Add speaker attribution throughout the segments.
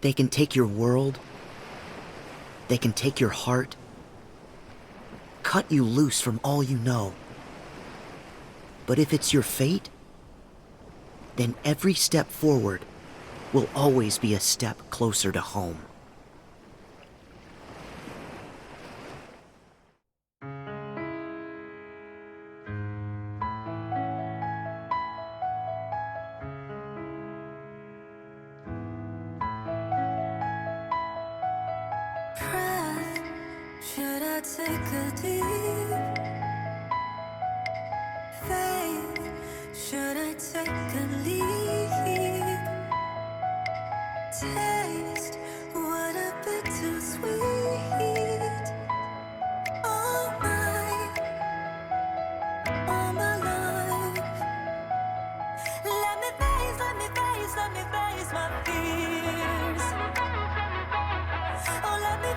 Speaker 1: They can take your world. They can take your heart. Cut you loose from all you know. But if it's your fate, then every step forward will always be a step closer to home.
Speaker 2: Should I take a deep faith? Should I take a leap? Taste what a bittersweet. All my life. Let me face my fears. Oh, let me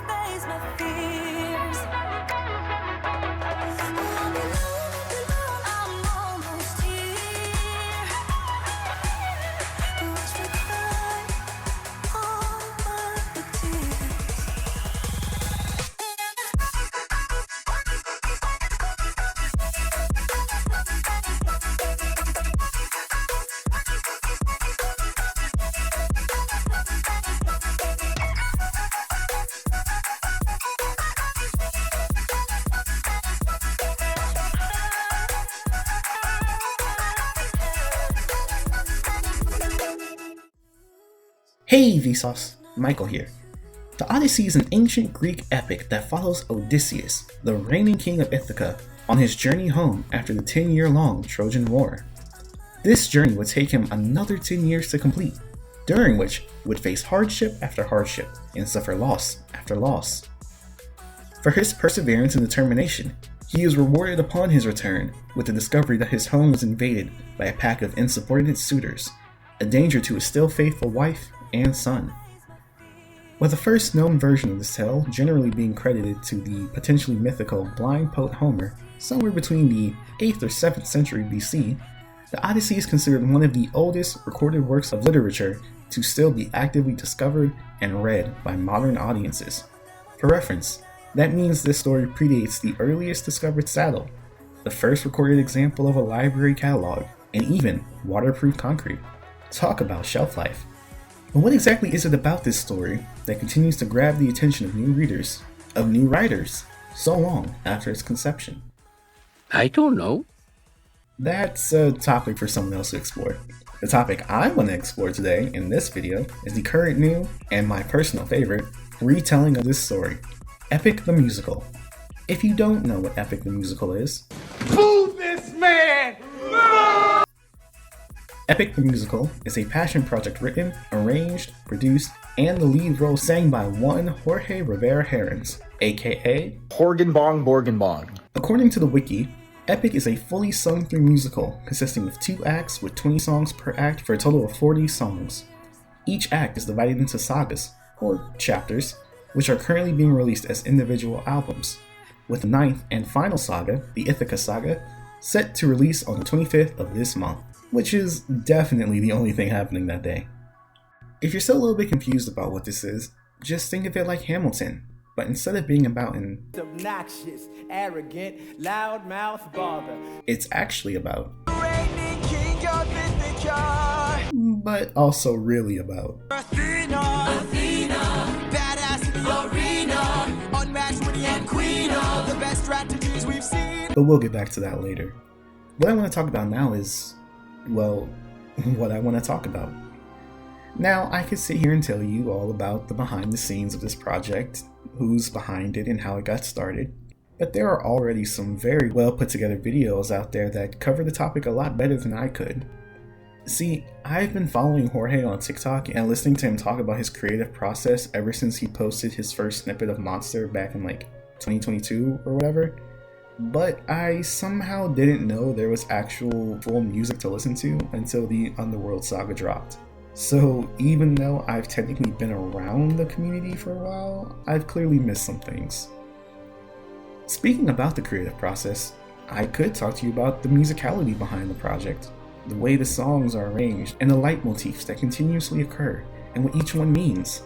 Speaker 2: face my fears. I'll be alone, I'm almost here. Watch me cry all my tears.
Speaker 3: Hey Vsauce, Michael here. The Odyssey is an ancient Greek epic that follows Odysseus, the reigning king of Ithaca, on his journey home after the 10-year-long Trojan War. This journey would take him another 10 years to complete, during which he would face hardship after hardship and suffer loss after loss. For his perseverance and determination, he is rewarded upon his return with the discovery that his home was invaded by a pack of insubordinate suitors, a danger to his still faithful wife and son. With the first known version of this tale generally being credited to the potentially mythical blind poet Homer somewhere between the 8th or 7th century BC, the Odyssey is considered one of the oldest recorded works of literature to still be actively discovered and read by modern audiences. For reference, that means this story predates the earliest discovered saddle, the first recorded example of a library catalog, and even waterproof concrete. Talk about shelf life. But what exactly is it about this story that continues to grab the attention of new readers, of new writers, so long after its conception?
Speaker 4: I don't know.
Speaker 3: That's a topic for someone else to explore. The topic I want to explore today in this video is the current new, and my personal favorite, retelling of this story, Epic the Musical. If you don't know what Epic the Musical is,
Speaker 5: Boo this man!
Speaker 3: Epic the Musical is a passion project written, arranged, produced, and the lead role sang by one Jorge Rivera Herons, aka
Speaker 5: Horgan Bong Borgan Bong.
Speaker 3: According to the wiki, Epic is a fully sung through musical consisting of 2 acts with 20 songs per act for a total of 40 songs. Each act is divided into sagas, or chapters, which are currently being released as individual albums, with the 9th and final saga, the Ithaca Saga, set to release on the 25th of this month, which is definitely the only thing happening that day. If you're still a little bit confused about what this is, just think of it like Hamilton, but instead of being about an
Speaker 6: obnoxious, arrogant, loudmouth bother,
Speaker 3: it's actually about, but also really about
Speaker 6: Athena, badass arena, unmatched witty and queen of the best strategies we've seen.
Speaker 3: But we'll get back to that later. What I want to talk about now is, well, what I want to talk about. Now, I could sit here and tell you all about the behind the scenes of this project, who's behind it and how it got started, but there are already some very well put together videos out there that cover the topic a lot better than I could. See, I've been following Jorge on TikTok and listening to him talk about his creative process ever since he posted his first snippet of Monster back in 2022 or whatever. But I somehow didn't know there was actual full music to listen to until the Underworld Saga dropped. So even though I've technically been around the community for a while, I've clearly missed some things. Speaking about the creative process, I could talk to you about the musicality behind the project. the way the songs are arranged, and the leitmotifs that continuously occur, and what each one means.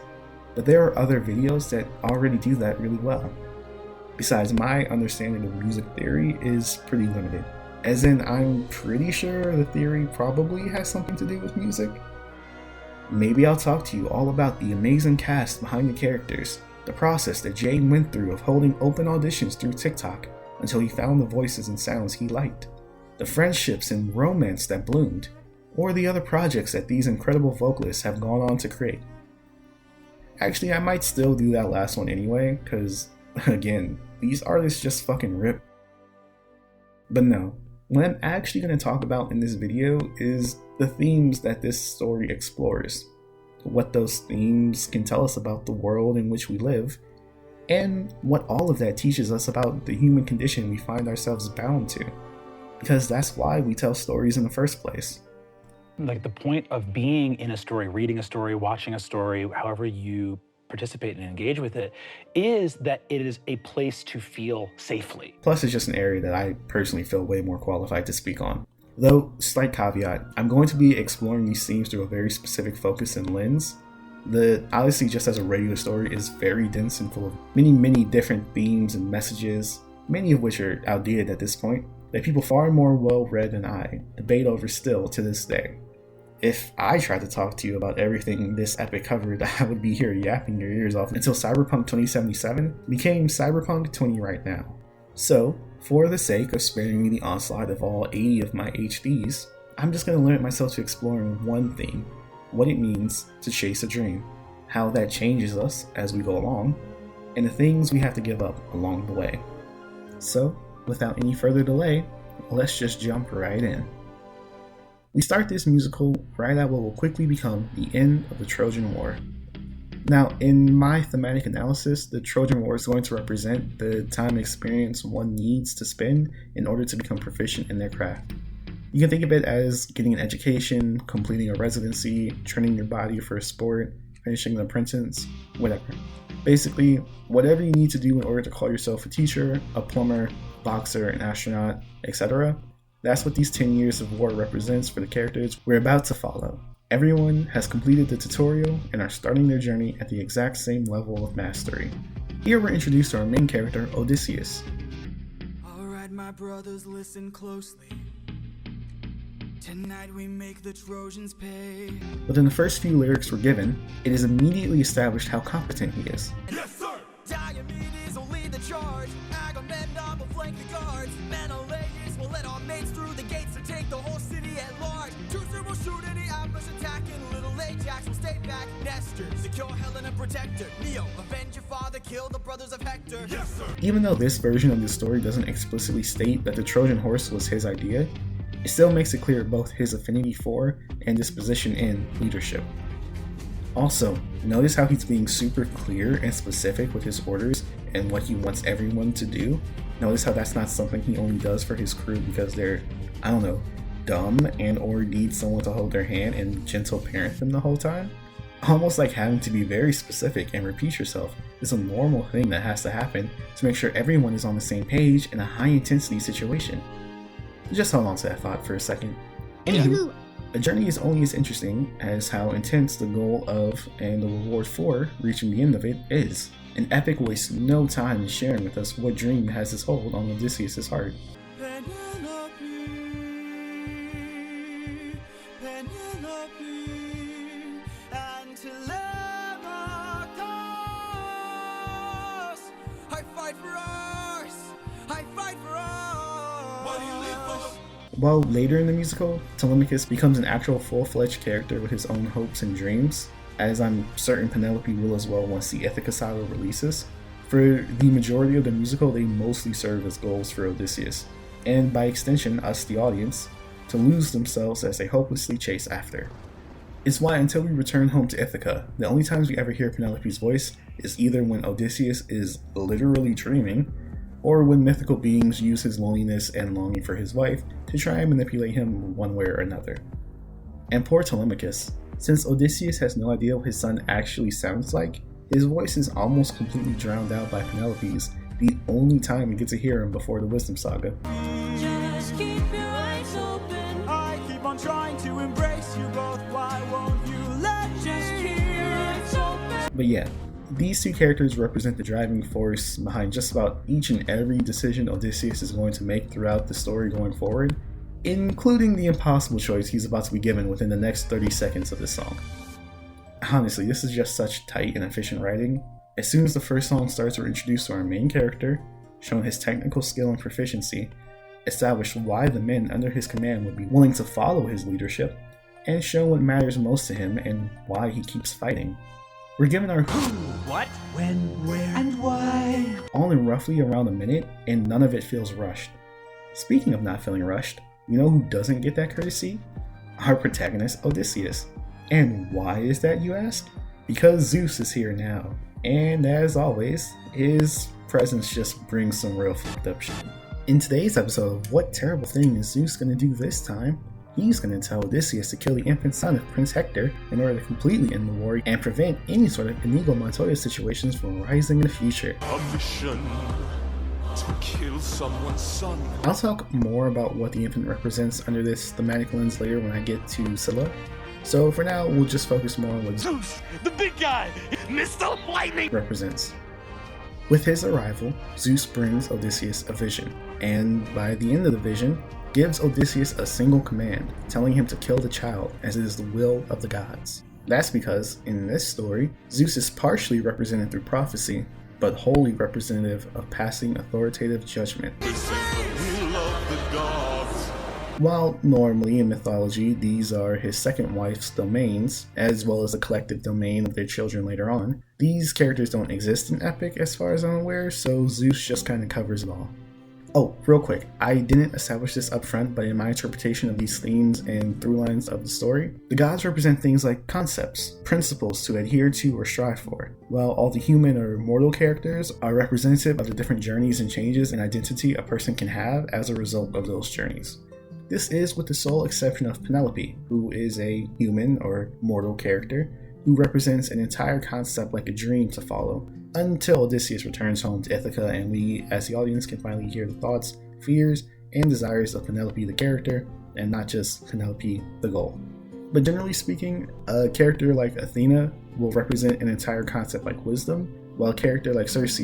Speaker 3: But there are other videos that already do that really well. Besides, my understanding of music theory is pretty limited. As in, I'm pretty sure the theory probably has something to do with music. Maybe I'll talk to you all about the amazing cast behind the characters, the process that Jay went through of holding open auditions through TikTok until he found the voices and sounds he liked, the friendships and romance that bloomed, or the other projects that these incredible vocalists have gone on to create. Actually, I might still do that last one anyway, cause again, these artists just fucking rip. But no, what I'm actually going to talk about in this video is the themes that this story explores, what those themes can tell us about the world in which we live, and what all of that teaches us about the human condition we find ourselves bound to. Because that's why we tell stories in the first place.
Speaker 7: Like the point of being in a story, reading a story, watching a story, however you participate and engage with it, is that it is a place to feel safely.
Speaker 3: Plus, it's just an area that I personally feel way more qualified to speak on. Though, slight caveat, I'm going to be exploring these themes through a very specific focus and lens. The Odyssey, just as a regular story, is very dense and full of many different themes and messages, many of which are outdated at this point, that people far more well-read than I debate over still to this day. If I tried to talk to you about everything this epic covered, I would be here yapping your ears off until Cyberpunk 2077 became Cyberpunk 20 right now. So, for the sake of sparing me the onslaught of all 80 of my HDs, I'm just going to limit myself to exploring one theme, what it means to chase a dream, how that changes us as we go along, and the things we have to give up along the way. So, without any further delay, let's just jump right in. We start this musical right at what will quickly become the end of the Trojan War. Now, in my thematic analysis, the Trojan War is going to represent the time and experience one needs to spend in order to become proficient in their craft. You can think of it as getting an education, completing a residency, training your body for a sport, finishing an apprentice, whatever. Basically, whatever you need to do in order to call yourself a teacher, a plumber, boxer, an astronaut, etc. That's what these 10 years of war represents for the characters we're about to follow. Everyone has completed the tutorial and are starting their journey at the exact same level of mastery. Here we're introduced to our main character, Odysseus.
Speaker 6: Alright, my brothers, listen closely. Tonight we make the Trojans pay.
Speaker 3: Within the first few lyrics we're given, it is immediately established how competent he is.
Speaker 6: Yes, sir! Diomedes will lead the charge. Agamemnon will flank the guards. Menelaus will let our mates through the gates to take the whole city at large. Teucer will shoot any ambush attacking. Little Ajax will stay back. Nestor, secure Helen and protect her. Neo, avenge your father, kill the brothers of Hector. Yes, sir! Even
Speaker 3: though this version of the story doesn't explicitly state that the Trojan horse was his idea, it still makes it clear both his affinity for and disposition in leadership. Also, notice how he's being super clear and specific with his orders and what he wants everyone to do. Notice how that's not something he only does for his crew because they're, I don't know, dumb and or need someone to hold their hand and gentle parent them the whole time. Almost like having to be very specific and repeat yourself is a normal thing that has to happen to make sure everyone is on the same page in a high intensity situation. Just hold on to that thought for a second. Anywho, a journey is only as interesting as how intense the goal of and the reward for reaching the end of it is. An epic wastes no time in sharing with us what dream has its hold on Odysseus' heart.
Speaker 6: Penelope, and Telemachus, I fight for us, I fight for us. What do you live for?
Speaker 3: While later in the musical, Telemachus becomes an actual full-fledged character with his own hopes and dreams, as I'm certain Penelope will as well once the Ithaca Saga releases. For the majority of the musical, they mostly serve as goals for Odysseus, and by extension us the audience, to lose themselves as they hopelessly chase after. It's why until we return home to Ithaca, the only times we ever hear Penelope's voice is either when Odysseus is literally dreaming, or when mythical beings use his loneliness and longing for his wife to try and manipulate him one way or another. And poor Telemachus, since Odysseus has no idea what his son actually sounds like, his voice is almost completely drowned out by Penelope's, the only time we get to hear him before the Wisdom Saga.
Speaker 2: Just keep your eyes open.
Speaker 6: I keep on trying.
Speaker 3: But yeah, these two characters represent the driving force behind just about each and every decision Odysseus is going to make throughout the story going forward, including the impossible choice he's about to be given within the next 30 seconds of this song. Honestly, this is just such tight and efficient writing. As soon as the first song starts, we're introduced to our main character, showing his technical skill and proficiency, establish why the men under his command would be willing to follow his leadership, and show what matters most to him and why he keeps fighting. We're given our who,
Speaker 6: What? When? Where? And why?
Speaker 3: all in roughly around a minute, and none of it feels rushed. Speaking of not feeling rushed, you know who doesn't get that courtesy? Our protagonist, Odysseus. And why is that, you ask? Because Zeus is here now, and as always, his presence just brings some real fucked up shit. In today's episode of What Terrible Thing is Zeus Gonna Do This Time? He's gonna tell Odysseus to kill the infant son of Prince Hector in order to completely end the war and prevent any sort of Inigo Montoya situations from rising in the future.
Speaker 8: A mission to kill someone's son.
Speaker 3: I'll talk more about what the infant represents under this thematic lens later when I get to Scylla. So for now, we'll just focus more on what
Speaker 8: Zeus, the big guy, Mr. Lightning.
Speaker 3: represents. With his arrival, Zeus brings Odysseus a vision, and by the end of the vision, gives Odysseus a single command, telling him to kill the child, as it is the will of the gods. That's because, in this story, Zeus is partially represented through prophecy, but wholly representative of passing authoritative judgment.
Speaker 8: This is the will of the gods.
Speaker 3: While normally in mythology, these are his second wife's domains, as well as the collective domain of their children later on, these characters don't exist in Epic as far as I'm aware, so Zeus just kind of covers it all. Oh, real quick, I didn't establish this up front, but in my interpretation of these themes and through lines of the story, the gods represent things like concepts, principles to adhere to or strive for, while all the human or mortal characters are representative of the different journeys and changes in identity a person can have as a result of those journeys. This is with the sole exception of Penelope, who is a human or mortal character who represents an entire concept like a dream to follow, until Odysseus returns home to Ithaca and we, as the audience, can finally hear the thoughts, fears, and desires of Penelope the character, and not just Penelope the goal. But generally speaking, a character like Athena will represent an entire concept like wisdom, while a character like Circe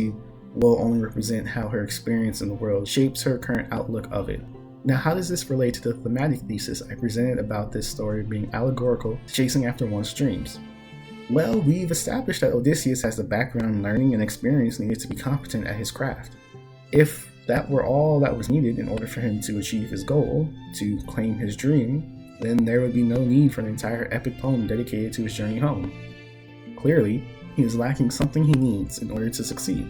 Speaker 3: will only represent how her experience in the world shapes her current outlook of it. Now, how does this relate to the thematic thesis I presented about this story being allegorical to chasing after one's dreams? Well, we've established that Odysseus has the background, learning, and experience needed to be competent at his craft. If that were all that was needed in order for him to achieve his goal, to claim his dream, then there would be no need for an entire epic poem dedicated to his journey home. Clearly, he is lacking something he needs in order to succeed.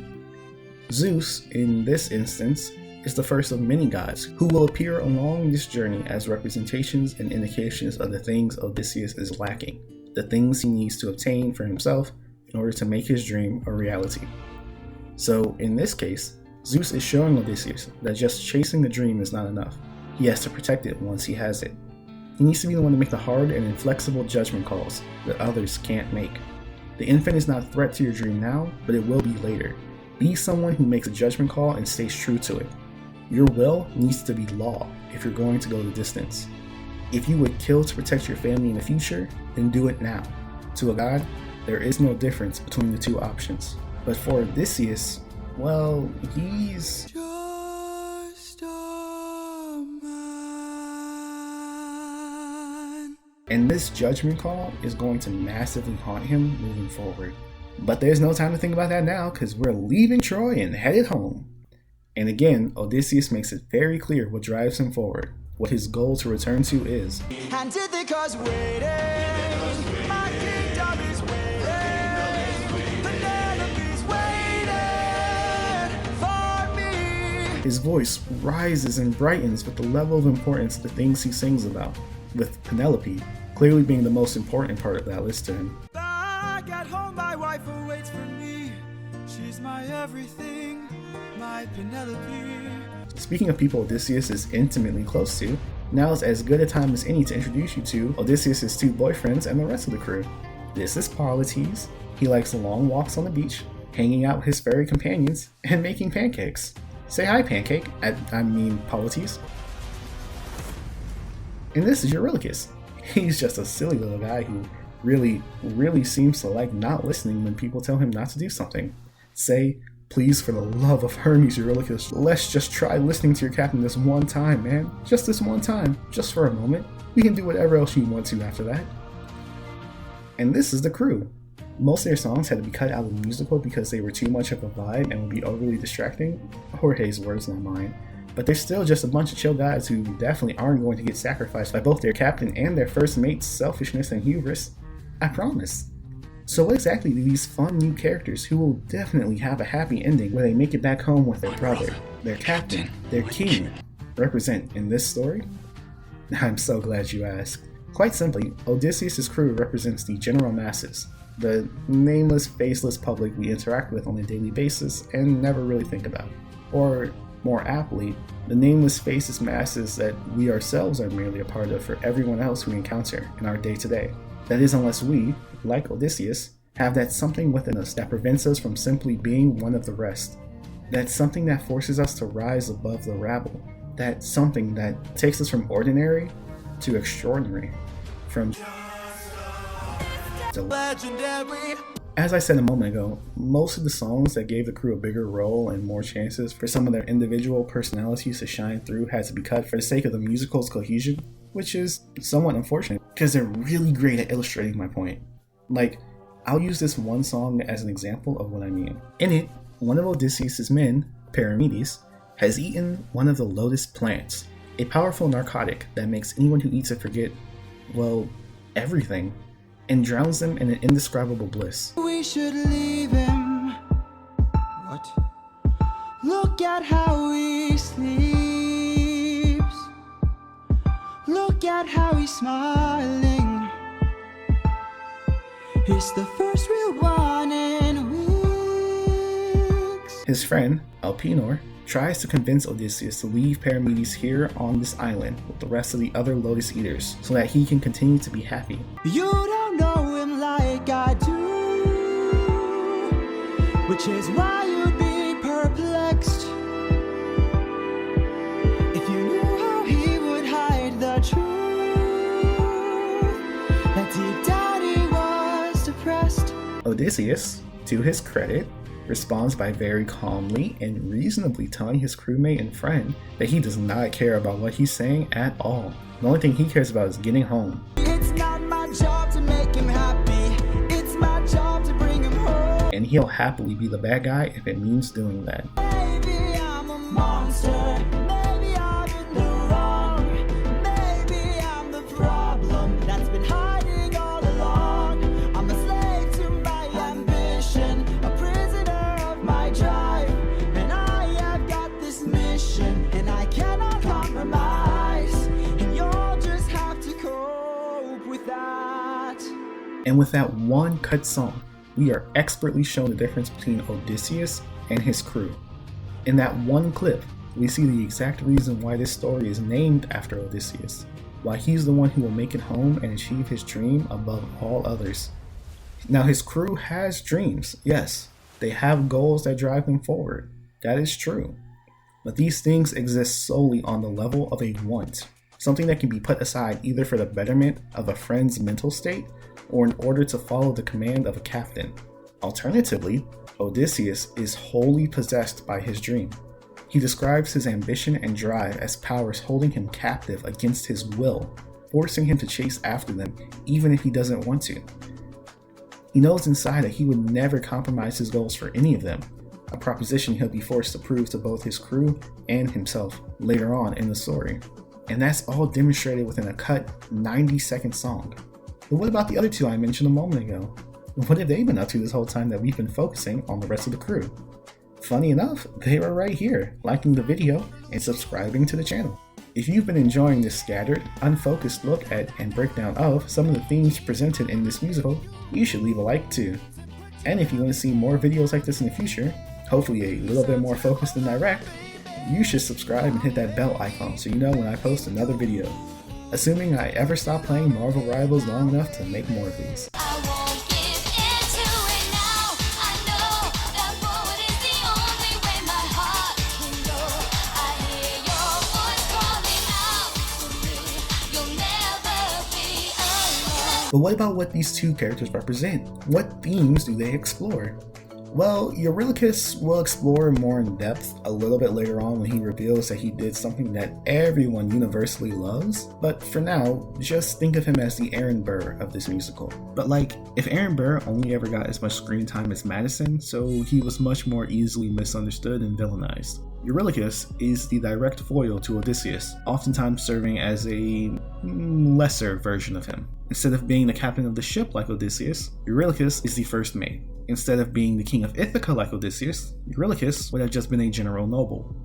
Speaker 3: Zeus, in this instance, is the first of many gods who will appear along this journey as representations and indications of the things Odysseus is lacking, the things he needs to obtain for himself in order to make his dream a reality. So in this case, Zeus is showing Odysseus that just chasing the dream is not enough. He has to protect it once he has it. He needs to be the one to make the hard and inflexible judgment calls that others can't make. The infant is not a threat to your dream now, but it will be later. Be someone who makes a judgment call and stays true to it. Your will needs to be law if you're going to go the distance. If you would kill to protect your family in the future, then do it now. To a god, there is no difference between the two options. But for Odysseus, well, he's
Speaker 6: Just a man.
Speaker 3: and this judgment call is going to massively haunt him moving forward. But there's no time to think about that now, because we're leaving Troy and headed home. And again, Odysseus makes it very clear what drives him forward, what his goal to return to is.
Speaker 6: And Ithaca's waiting. My kingdom is waiting. Penelope's waiting for me.
Speaker 3: His voice rises and brightens with the level of importance the things he sings about, with Penelope clearly being the most important part of that list to him.
Speaker 6: Back at home, my wife awaits for me. She's my everything, my Penelope.
Speaker 3: Speaking of people Odysseus is intimately close to, now is as good a time as any to introduce you to Odysseus' two boyfriends and the rest of the crew. This is Polites. He likes long walks on the beach, hanging out with his fairy companions, and making pancakes. Say hi, Pancake. I mean, Polites. And this is Eurylochus. He's just a silly little guy who really seems to like not listening when people tell him not to do something. Say, please, for the love of Hermes Eurylochus, let's just try listening to your captain this one time, man. Just this one time, just for a moment. We can do whatever else you want to after that. And this is the crew. Most of their songs had to be cut out of the musical because they were too much of a vibe and would be overly distracting. Jorge's words, not mine. But they're still just a bunch of chill guys who definitely aren't going to get sacrificed by both their captain and their first mate's selfishness and hubris. I promise. So what exactly do these fun new characters, who will definitely have a happy ending where they make it back home with their brother, their captain, their king, represent in this story? I'm so glad you asked. Quite simply, Odysseus' crew represents the general masses, the nameless, faceless public we interact with on a daily basis and never really think about. Or, more aptly, the nameless, faceless masses that we ourselves are merely a part of for everyone else we encounter in our day-to-day. That is, unless we, like Odysseus, have that something within us that prevents us from simply being one of the rest. That something that forces us to rise above the rabble. That something that takes us from ordinary to extraordinary. From to legendary. As I said a moment ago, most of the songs that gave the crew a bigger role and more chances for some of their individual personalities to shine through had to be cut for the sake of the musical's cohesion, which is somewhat unfortunate because they're really great at illustrating my point. Like, I'll use this one song as an example of what I mean. In it, one of Odysseus' men, Paramedes, has eaten one of the lotus plants, a powerful narcotic that makes anyone who eats it forget, well, everything, and drowns them in an indescribable bliss.
Speaker 6: We should leave him. What? Look at how he sleeps. Look at how he's smiling. He's the first real one in weeks.
Speaker 3: His friend, Alpinor, tries to convince Odysseus to leave Paramedes here on this island with the rest of the other lotus eaters so that he can continue to be happy.
Speaker 6: You don't know him like I do, which is why you'd be perplexed if you knew how he would hide the truth, that deep down he was depressed.
Speaker 3: Odysseus, to his credit, responds by very calmly and reasonably telling his crewmate and friend that he does not care about what he's saying at all. The only thing he cares about is getting home.
Speaker 6: It's not my job to make him happy, it's my job to bring him home.
Speaker 3: And he'll happily be the bad guy if it means doing that.
Speaker 6: Maybe I'm a monster, maybe I'm in the wrong, maybe I'm the problem that's been hiding all along. I'm a slave to my ambition, a prisoner of my drive, and I have got this mission, and I cannot compromise, and you'll just have to cope with that.
Speaker 3: And with that one cut song, we are expertly shown the difference between Odysseus and his crew. In that one clip, we see the exact reason why this story is named after Odysseus, why he's the one who will make it home and achieve his dream above all others. Now, his crew has dreams, yes, they have goals that drive them forward, that is true. But these things exist solely on the level of a want, something that can be put aside either for the betterment of a friend's mental state or in order to follow the command of a captain. Alternatively, Odysseus is wholly possessed by his dream. He describes his ambition and drive as powers holding him captive against his will, forcing him to chase after them even if he doesn't want to. He knows inside that he would never compromise his goals for any of them, a proposition he'll be forced to prove to both his crew and himself later on in the story. And that's all demonstrated within a cut 90-second song. But what about the other two I mentioned a moment ago? What have they been up to this whole time that we've been focusing on the rest of the crew? Funny enough, they were right here, liking the video and subscribing to the channel. If you've been enjoying this scattered, unfocused look at and breakdown of some of the themes presented in this musical, you should leave a like too. And if you want to see more videos like this in the future, hopefully a little bit more focused and direct, you should subscribe and hit that bell icon so you know when I post another video. Assuming I ever stop playing Marvel Rivals long enough to make more of these.
Speaker 2: I won't give in to it now. I know that forward is the only way my heart can go. I hear your voice calling out to me. You'll never be alone.
Speaker 3: But what about what these two characters represent? What themes do they explore? Well, Eurylochus will explore more in depth a little bit later on when he reveals that he did something that everyone universally loves, but for now, just think of him as the Aaron Burr of this musical. But like, if Aaron Burr only ever got as much screen time as Madison, so he was much more easily misunderstood and villainized. Eurylochus is the direct foil to Odysseus, oftentimes serving as a lesser version of him. Instead of being the captain of the ship like Odysseus, Eurylochus is the first mate. Instead of being the king of Ithaca like Odysseus, Eurylochus would have just been a general noble.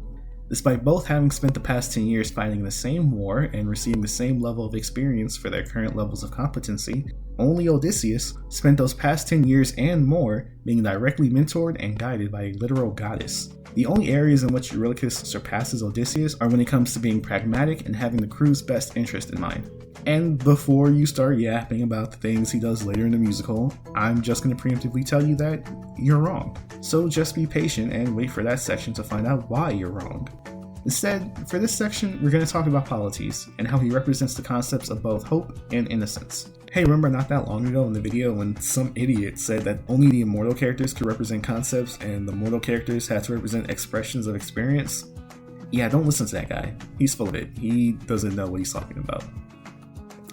Speaker 3: Despite both having spent the past 10 years fighting the same war and receiving the same level of experience for their current levels of competency, only Odysseus spent those past 10 years and more being directly mentored and guided by a literal goddess. The only areas in which Eurylochus surpasses Odysseus are when it comes to being pragmatic and having the crew's best interest in mind. And before you start yapping about the things he does later in the musical, I'm just going to preemptively tell you that you're wrong. So just be patient and wait for that section to find out why you're wrong. Instead, for this section, we're going to talk about Polites and how he represents the concepts of both hope and innocence. Hey, remember not that long ago in the video when some idiot said that only the immortal characters could represent concepts and the mortal characters had to represent expressions of experience? Yeah, don't listen to that guy. He's full of it. He doesn't know what he's talking about.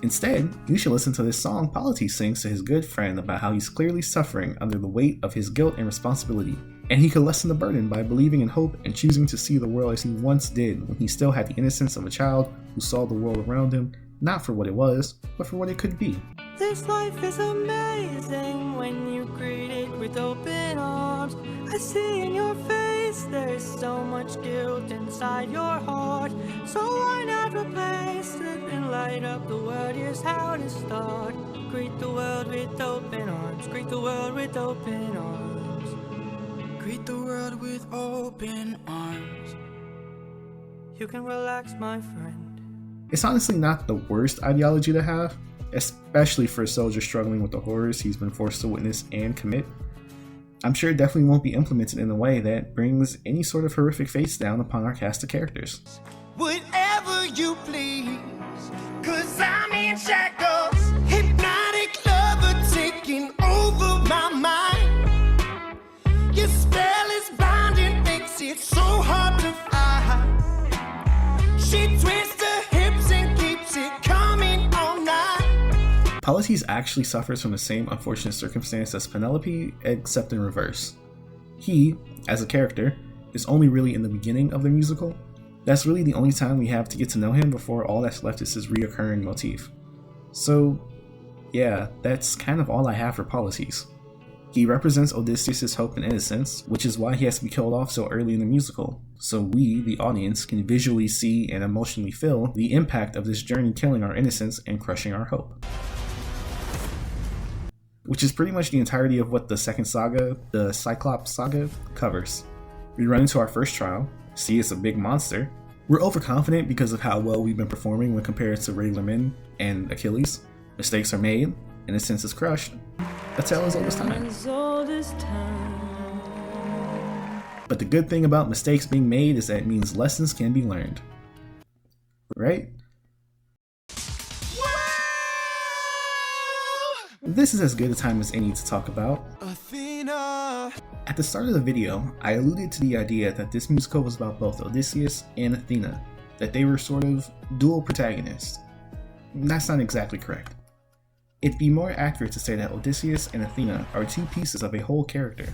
Speaker 3: Instead, you should listen to this song Polites sings to his good friend about how he's clearly suffering under the weight of his guilt and responsibility, and he could lessen the burden by believing in hope and choosing to see the world as he once did when he still had the innocence of a child who saw the world around him, not for what it was, but for what it could be.
Speaker 6: This life is amazing when you greet it with open arms. I see in your face there's so much guilt inside your heart. So why not replace it and light up the world? Here's how to start. Greet the world with open arms. Greet the world with open arms. Greet the world with open arms. You can relax, my friend.
Speaker 3: It's honestly not the worst ideology to have, especially for a soldier struggling with the horrors he's been forced to witness and commit. I'm sure it definitely won't be implemented in a way that brings any sort of horrific fates down upon our cast of characters.
Speaker 6: Whatever you please, 'cause I'm in shackles. Hypnotic lover taking over my mind. Your spell is binding, makes it so hard to find. She twists her hips and keeps it coming all night.
Speaker 3: Polites actually suffers from the same unfortunate circumstance as Penelope, except in reverse. He, as a character, is only really in the beginning of the musical. That's really the only time we have to get to know him before all that's left is his reoccurring motif. So, yeah, that's kind of all I have for Polites. He represents Odysseus' hope and innocence, which is why he has to be killed off so early in the musical, so we, the audience, can visually see and emotionally feel the impact of this journey killing our innocence and crushing our hope. Which is pretty much the entirety of what the second saga, the Cyclops Saga, covers. We run into our first trial, see it's a big monster. We're overconfident because of how well we've been performing when compared to regular men and Achilles. Mistakes are made, innocence is crushed. A tale as old as time. But the good thing about mistakes being made is that it means lessons can be learned. Right? This is as good a time as any to talk about
Speaker 6: Athena.
Speaker 3: At the start of the video, I alluded to the idea that this musical was about both Odysseus and Athena, that they were sort of dual protagonists. That's not exactly correct. It'd be more accurate to say that Odysseus and Athena are two pieces of a whole character,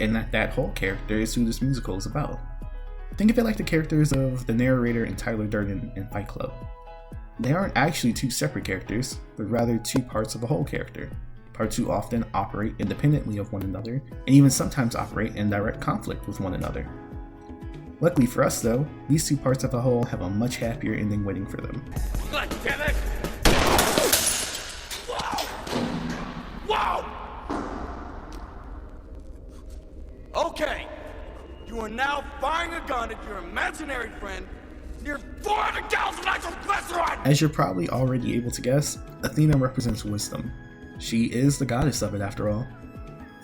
Speaker 3: and that whole character is who this musical is about. Think of it like the characters of the narrator and Tyler Durden in Fight Club. They aren't actually two separate characters, but rather two parts of a whole character. Parts who often operate independently of one another, and even sometimes operate in direct conflict with one another. Luckily for us though, these two parts of the whole have a much happier ending waiting for them.
Speaker 8: God damn it! Wow! Okay, you are now firing a gun at your imaginary friend near 400 gallons of nitroglycerin!
Speaker 3: As you're probably already able to guess, Athena represents wisdom. She is the goddess of it after all.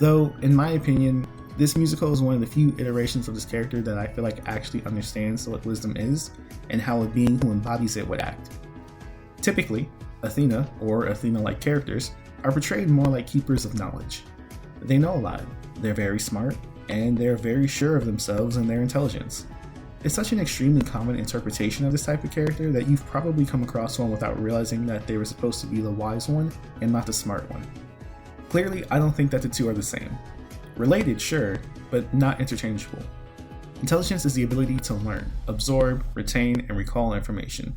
Speaker 3: Though, in my opinion, this musical is one of the few iterations of this character that I feel like actually understands what wisdom is, and how a being who embodies it would act. Typically, Athena, or Athena-like characters, are portrayed more like keepers of knowledge. They know a lot, they're very smart, and they're very sure of themselves and their intelligence. It's such an extremely common interpretation of this type of character that you've probably come across one without realizing that they were supposed to be the wise one and not the smart one. Clearly, I don't think that the two are the same. Related, sure, but not interchangeable. Intelligence is the ability to learn, absorb, retain, and recall information.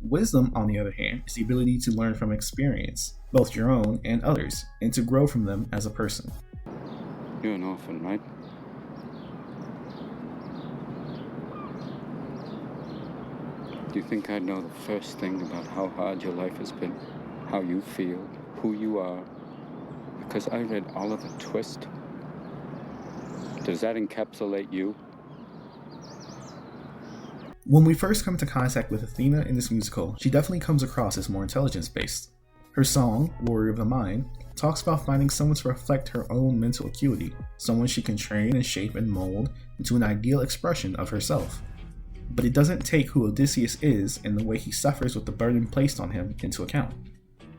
Speaker 3: Wisdom, on the other hand, is the ability to learn from experience, both your own and others, and to grow from them as a person.
Speaker 4: You're an orphan, right? Do you think I'd know the first thing about how hard your life has been? How you feel? Who you are? Because I read Oliver Twist. Does that encapsulate you?
Speaker 3: When we first come into contact with Athena in this musical, she definitely comes across as more intelligence-based. Her song, Warrior of the Mind, talks about finding someone to reflect her own mental acuity, someone she can train and shape and mold into an ideal expression of herself. But it doesn't take who Odysseus is and the way he suffers with the burden placed on him into account.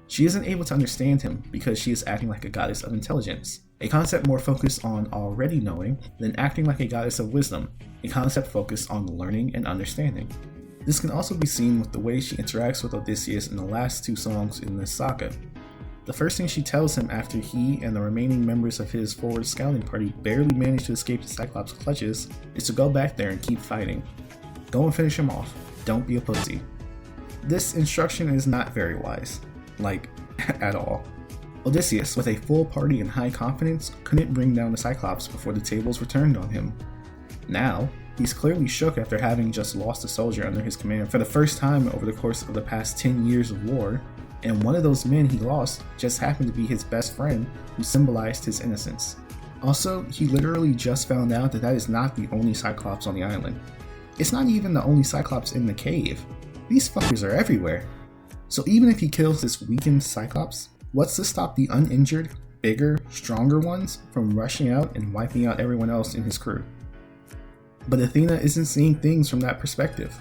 Speaker 3: She isn't able to understand him because she is acting like a goddess of intelligence, a concept more focused on already knowing than acting like a goddess of wisdom, a concept focused on learning and understanding. This can also be seen with the way she interacts with Odysseus in the last two songs in this saga. The first thing she tells him after he and the remaining members of his forward scouting party barely manage to escape the Cyclops' clutches is to go back there and keep fighting. Go and finish him off. Don't be a pussy. This instruction is not very wise. Like, at all. Odysseus, with a full party and high confidence, couldn't bring down the Cyclops before the tables were turned on him. Now, he's clearly shook after having just lost a soldier under his command for the first time over the course of the past 10 years of war, and one of those men he lost just happened to be his best friend who symbolized his innocence. Also, he literally just found out that that is not the only Cyclops on the island. It's not even the only Cyclops in the cave. These fuckers are everywhere. So even if he kills this weakened Cyclops, what's to stop the uninjured, bigger, stronger ones from rushing out and wiping out everyone else in his crew? But Athena isn't seeing things from that perspective.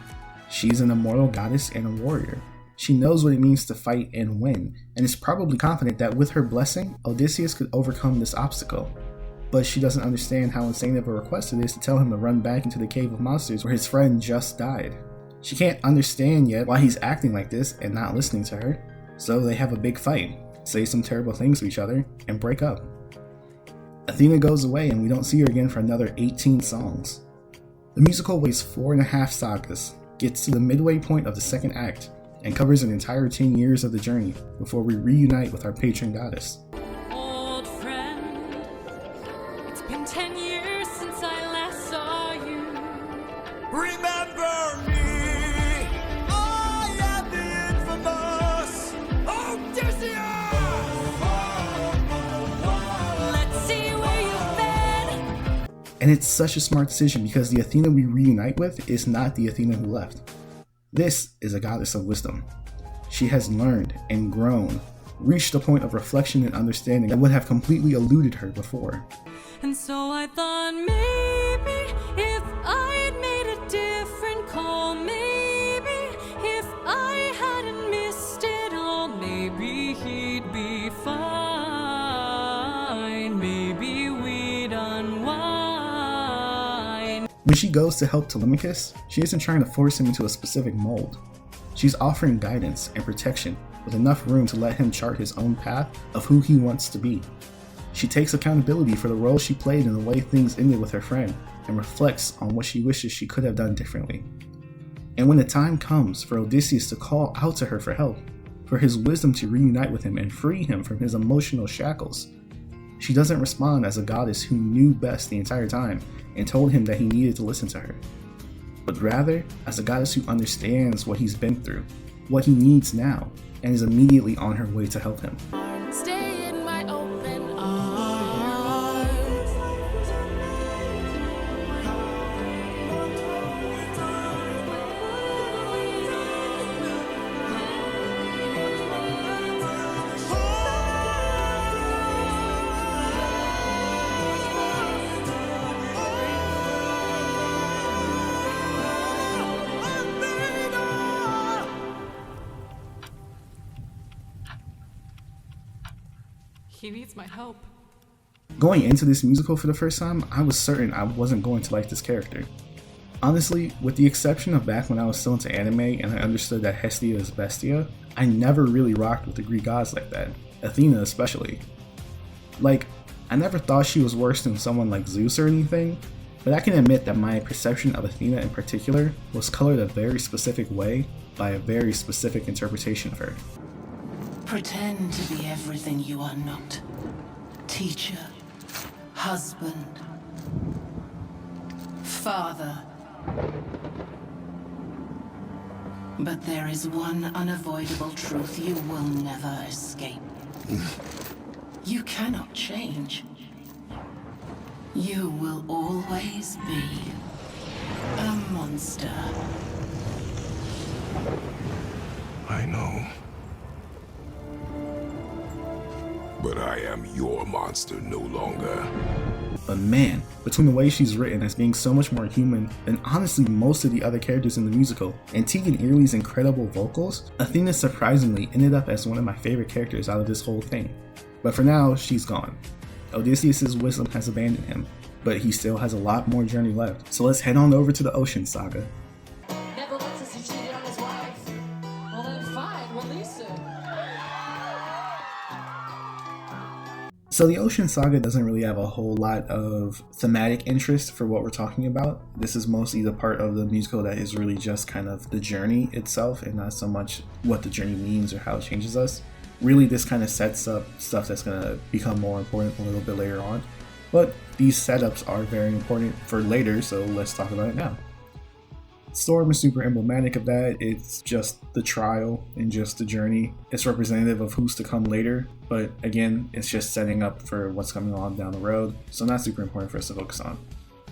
Speaker 3: She's an immortal goddess and a warrior. She knows what it means to fight and win, and is probably confident that with her blessing, Odysseus could overcome this obstacle. But she doesn't understand how insane of a request it is to tell him to run back into the cave of monsters where his friend just died. She can't understand yet why he's acting like this and not listening to her, so they have a big fight, say some terrible things to each other, and break up. Athena goes away and we don't see her again for another 18 songs. The musical weighs 4.5 sagas, gets to the midway point of the second act, and covers an entire 10 years of the journey before we reunite with our patron goddess.
Speaker 2: Old friend, it's been 10 years since I last saw you.
Speaker 6: Remember me, I am the infamous Odysseus!
Speaker 2: Let's see where you've been.
Speaker 3: And it's such a smart decision because the Athena we reunite with is not the Athena who left. This is a goddess of wisdom. She has learned and grown, reached a point of reflection and understanding that would have completely eluded her before.
Speaker 2: And so I thought maybe if I had made a different call, maybe if I hadn't missed it all, maybe he'd be fine. Maybe we'd unwind.
Speaker 3: When she goes to help Telemachus, she isn't trying to force him into a specific mold. She's offering guidance and protection with enough room to let him chart his own path of who he wants to be. She takes accountability for the role she played in the way things ended with her friend and reflects on what she wishes she could have done differently. And when the time comes for Odysseus to call out to her for help, for his wisdom to reunite with him and free him from his emotional shackles, she doesn't respond as a goddess who knew best the entire time and told him that he needed to listen to her, but rather as a goddess who understands what he's been through, what he needs now, and is immediately on her way to help him.
Speaker 2: Stay in my open arms. He needs my help.
Speaker 3: Going into this musical for the first time, I was certain I wasn't going to like this character. Honestly, with the exception of back when I was still into anime and I understood that Hestia is Bestia, I never really rocked with the Greek gods like that, Athena especially. Like, I never thought she was worse than someone like Zeus or anything, but I can admit that my perception of Athena in particular was colored a very specific way by a very specific interpretation of her.
Speaker 9: Pretend to be everything you are not. Teacher, husband, father. But there is one unavoidable truth you will never escape. You cannot change. You will always be a monster.
Speaker 10: I know. But I am your monster no longer.
Speaker 3: But man, between the way she's written as being so much more human than honestly most of the other characters in the musical, and Tegan Early's incredible vocals, Athena surprisingly ended up as one of my favorite characters out of this whole thing. But for now, she's gone. Odysseus' wisdom has abandoned him, but he still has a lot more journey left. So let's head on over to the Ocean Saga.
Speaker 2: Never lets us he cheated on his wife. Well then fine, release him.
Speaker 3: So the Ocean Saga doesn't really have a whole lot of thematic interest for what we're talking about. This is mostly the part of the musical that is really just kind of the journey itself and not so much what the journey means or how it changes us. Really, this kind of sets up stuff that's going to become more important a little bit later on. But these setups are very important for later, so let's talk about it now. Storm is super emblematic of that. It's just the trial and just the journey. It's representative of who's to come later, but again, it's just setting up for what's coming on down the road, so not super important for us to focus on.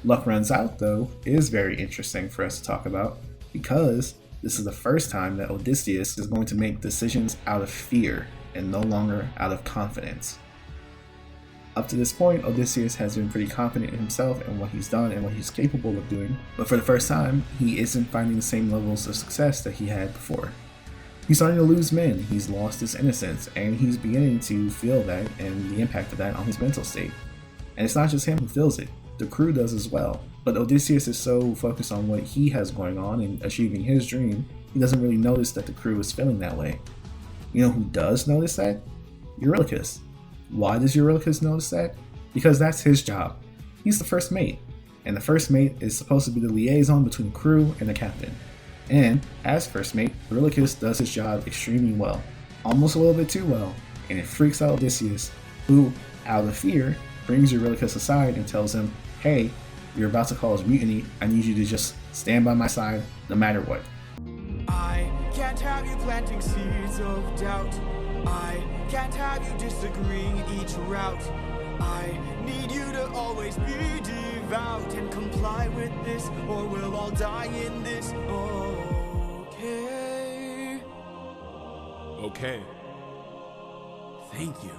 Speaker 3: Luck Runs Out, though, is very interesting for us to talk about, because this is the first time that Odysseus is going to make decisions out of fear and no longer out of confidence. Up to this point, Odysseus has been pretty confident in himself and what he's done and what he's capable of doing, but for the first time, he isn't finding the same levels of success that he had before. He's starting to lose men, he's lost his innocence, and he's beginning to feel that and the impact of that on his mental state. And it's not just him who feels it, the crew does as well. But Odysseus is so focused on what he has going on and achieving his dream, he doesn't really notice that the crew is feeling that way. You know who does notice that? Eurylochus. Why does Eurylochus notice that? Because that's his job. He's the first mate, and the first mate is supposed to be the liaison between the crew and the captain. And as first mate, Eurylochus does his job extremely well, almost a little bit too well, and it freaks out Odysseus, who, out of fear, brings Eurylochus aside and tells him, "Hey, you're about to cause mutiny. I need you to just stand by my side no matter what."
Speaker 6: I can't have you planting seeds of doubt. I can't have you disagreeing each route. I need you to always be devout and comply with this, or we'll all die in this. Okay.
Speaker 10: Okay.
Speaker 6: Thank you.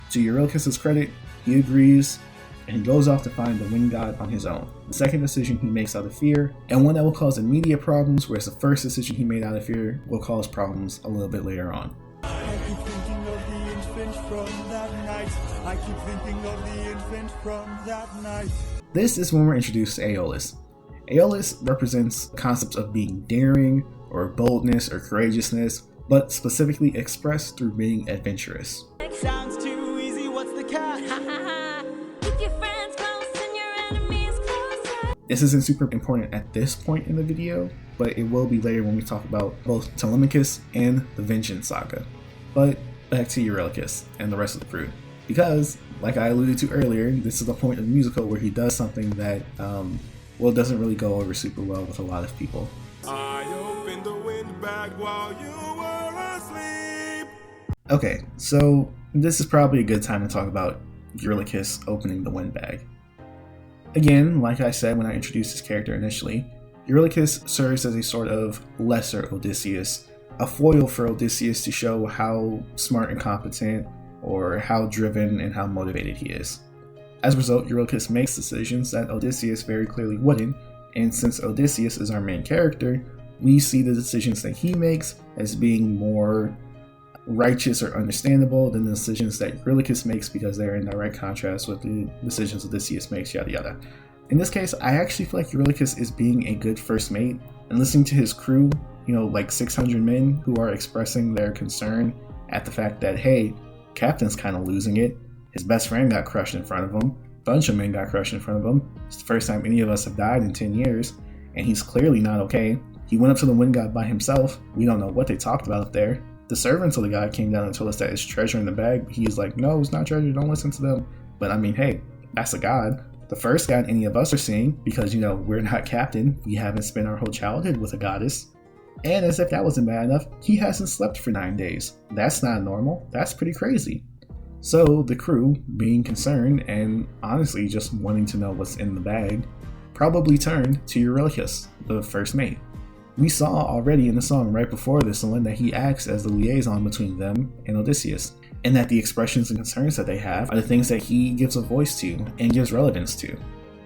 Speaker 3: To Eurylochus' credit, he agrees, and he goes off to find the wind god on his own. The second decision he makes out of fear, and one that will cause immediate problems, whereas the first decision he made out of fear will cause problems a little bit later on.
Speaker 6: I keep thinking of the infant from that night. I keep thinking of the infant from that night.
Speaker 3: This is when we're introduced to Aeolus. Aeolus represents concepts of being daring, or boldness, or courageousness, but specifically expressed through being adventurous.
Speaker 6: Sounds too easy, what's the catch?
Speaker 2: Keep your friends close and your enemies closer.
Speaker 3: This isn't super important at this point in the video, but it will be later when we talk about both Telemachus and the Vengeance Saga. But back to Eurylochus and the rest of the crew. Because, like I alluded to earlier, this is the point of the musical where he does something that, doesn't really go over super well with a lot of people.
Speaker 10: I opened the windbag while you were asleep.
Speaker 3: Okay, so this is probably a good time to talk about Eurylochus opening the windbag. Again, like I said when I introduced this character initially, Eurylochus serves as a sort of lesser Odysseus, a foil for Odysseus to show how smart and competent, or how driven and how motivated he is. As a result, Eurylochus makes decisions that Odysseus very clearly wouldn't, and since Odysseus is our main character, we see the decisions that he makes as being more righteous or understandable than the decisions that Eurylochus makes because they're in direct contrast with the decisions Odysseus makes, yada yada. In this case, I actually feel like Eurylochus is being a good first mate, and listening to his crew, like 600 men who are expressing their concern at the fact that, hey, Captain's kind of losing it. His best friend got crushed in front of him. A bunch of men got crushed in front of him. It's the first time any of us have died in 10 years, and he's clearly not okay. He went up to the wind god by himself. We don't know what they talked about up there. The servants of the god came down and told us that it's treasure in the bag. He's like, no, it's not treasure. Don't listen to them. But I mean, hey, that's a god. The first god any of us are seeing, because, we're not captain. We haven't spent our whole childhood with a goddess. And as if that wasn't bad enough, he hasn't slept for 9 days. That's not normal. That's pretty crazy. So the crew, being concerned and honestly just wanting to know what's in the bag, probably turned to Eurylochus, the first mate. We saw already in the song right before this one that he acts as the liaison between them and Odysseus, and that the expressions and concerns that they have are the things that he gives a voice to and gives relevance to.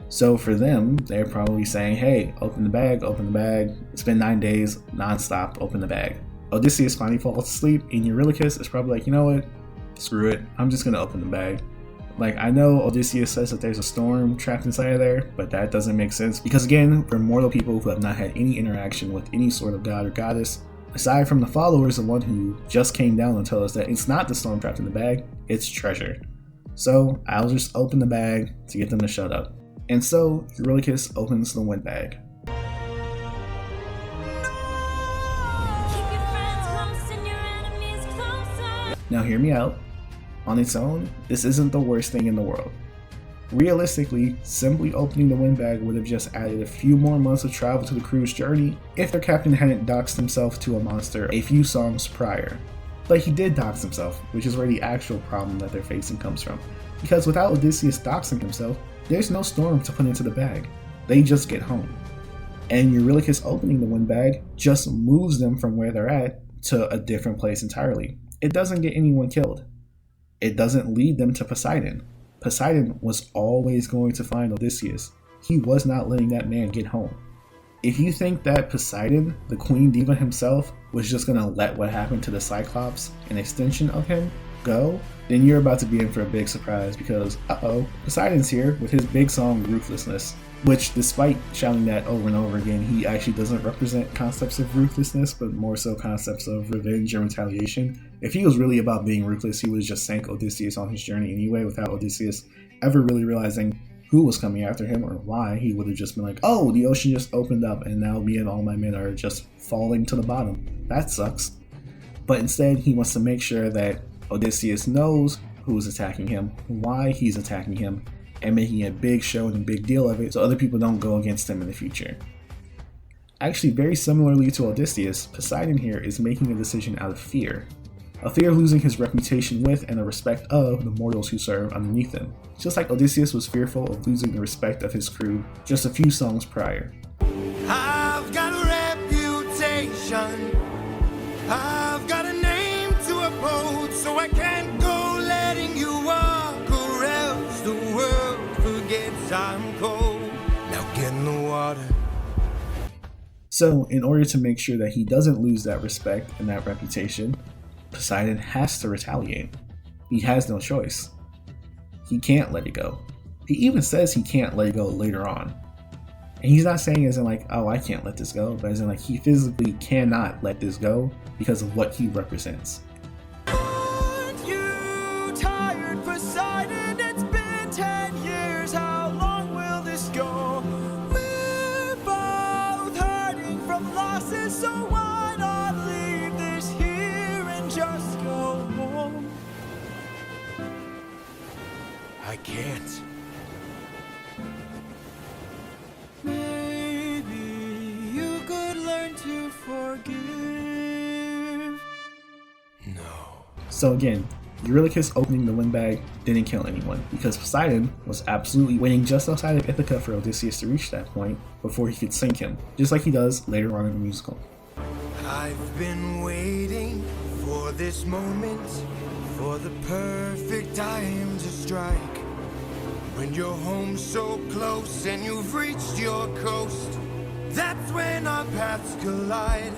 Speaker 3: So for them, they're probably saying, hey, open the bag, it's been 9 days, non-stop, open the bag. Odysseus finally falls asleep, and Eurylochus is probably like, you know what, screw it, I'm just gonna open the bag. Like, I know Odysseus says that there's a storm trapped inside of there, but that doesn't make sense, because again, for mortal people who have not had any interaction with any sort of god or goddess, aside from the followers, the one who just came down and told us that it's not the storm trapped in the bag, it's treasure. So I'll just open the bag to get them to shut up. And so Eurylochus opens the wind bag. Now hear me out. On its own, this isn't the worst thing in the world. Realistically, simply opening the wind bag would have just added a few more months of travel to the crew's journey if their captain hadn't doxed himself to a monster a few songs prior. But he did dox himself, which is where the actual problem that they're facing comes from. Because without Odysseus doxing himself, there's no storm to put into the bag. They just get home. And Eurylochus opening the wind bag just moves them from where they're at to a different place entirely. It doesn't get anyone killed. It doesn't lead them to Poseidon. Poseidon was always going to find Odysseus. He was not letting that man get home. If you think that Poseidon, the queen diva himself, was just going to let what happened to the Cyclops, an extension of him, go, then you're about to be in for a big surprise, because, Poseidon's here with his big song Ruthlessness, which, despite shouting that over and over again, he actually doesn't represent concepts of ruthlessness, but more so concepts of revenge and retaliation. If he was really about being ruthless, he would have just sank Odysseus on his journey anyway, without Odysseus ever really realizing who was coming after him or why. He would have just been like, oh, the ocean just opened up and now me and all my men are just falling to the bottom. That sucks. But instead, he wants to make sure that Odysseus knows who's attacking him, why he's attacking him, and making a big show and a big deal of it so other people don't go against him in the future. Actually, very similarly to Odysseus, Poseidon here is making a decision out of fear. A fear of losing his reputation with and the respect of the mortals who serve underneath him. Just like Odysseus was fearful of losing the respect of his crew just a few songs prior.
Speaker 10: I've got a reputation. I've got a name to uphold, so I can't go letting you walk, or else the world forgets I'm cold. Now get in the water.
Speaker 3: So, in order to make sure that he doesn't lose that respect and that reputation, Poseidon has to retaliate. He has no choice. He can't let it go. He even says he can't let it go later on. And he's not saying as in like, oh, I can't let this go, but as in like he physically cannot let this go because of what he represents.
Speaker 6: Aren't you tired, Poseidon? It's been 10 years. How long will this go? We're both hurting from losses, so why not leave this here and just go home?
Speaker 10: I can't.
Speaker 6: Maybe you could learn to forgive.
Speaker 10: No.
Speaker 3: So again, Eurylochus opening the wind bag didn't kill anyone, because Poseidon was absolutely waiting just outside of Ithaca for Odysseus to reach that point before he could sink him, just like he does later on in the musical.
Speaker 10: I've been waiting for this moment, for the perfect time to strike. When you're home so close and you've reached your coast, that's when our paths collide.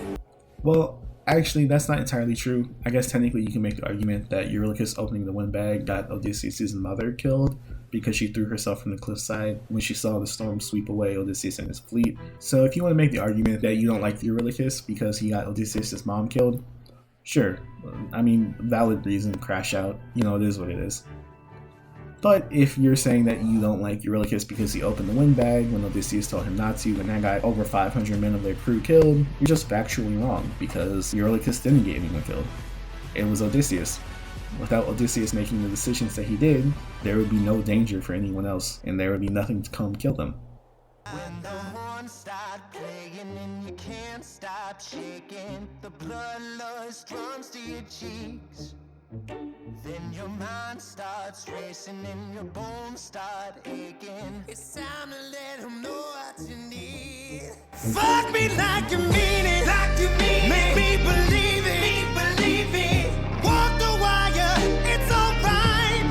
Speaker 3: Well, Actually, that's not entirely true. I guess technically you can make the argument that Eurylochus opening the windbag got Odysseus' mother killed because she threw herself from the cliffside when she saw the storm sweep away Odysseus and his fleet. So if you want to make the argument that you don't like Eurylochus because he got Odysseus' mom killed, sure. I mean, valid reason, crash out. You know, it is what it is. But if you're saying that you don't like Eurylochus because he opened the windbag when Odysseus told him not to and that got over 500 men of their crew killed, you're just factually wrong because Eurylochus didn't get anyone killed. It was Odysseus. Without Odysseus making the decisions that he did, there would be no danger for anyone else and there would be nothing to come kill them.
Speaker 10: When the horns start playing and you can't stop shaking, the bloodlust runs to your cheeks. Then your mind starts racing and your bones start aching. It's time to let them know what you need. Fuck me like you mean it, like you mean it. Make me believe it, walk the wire, it's alright.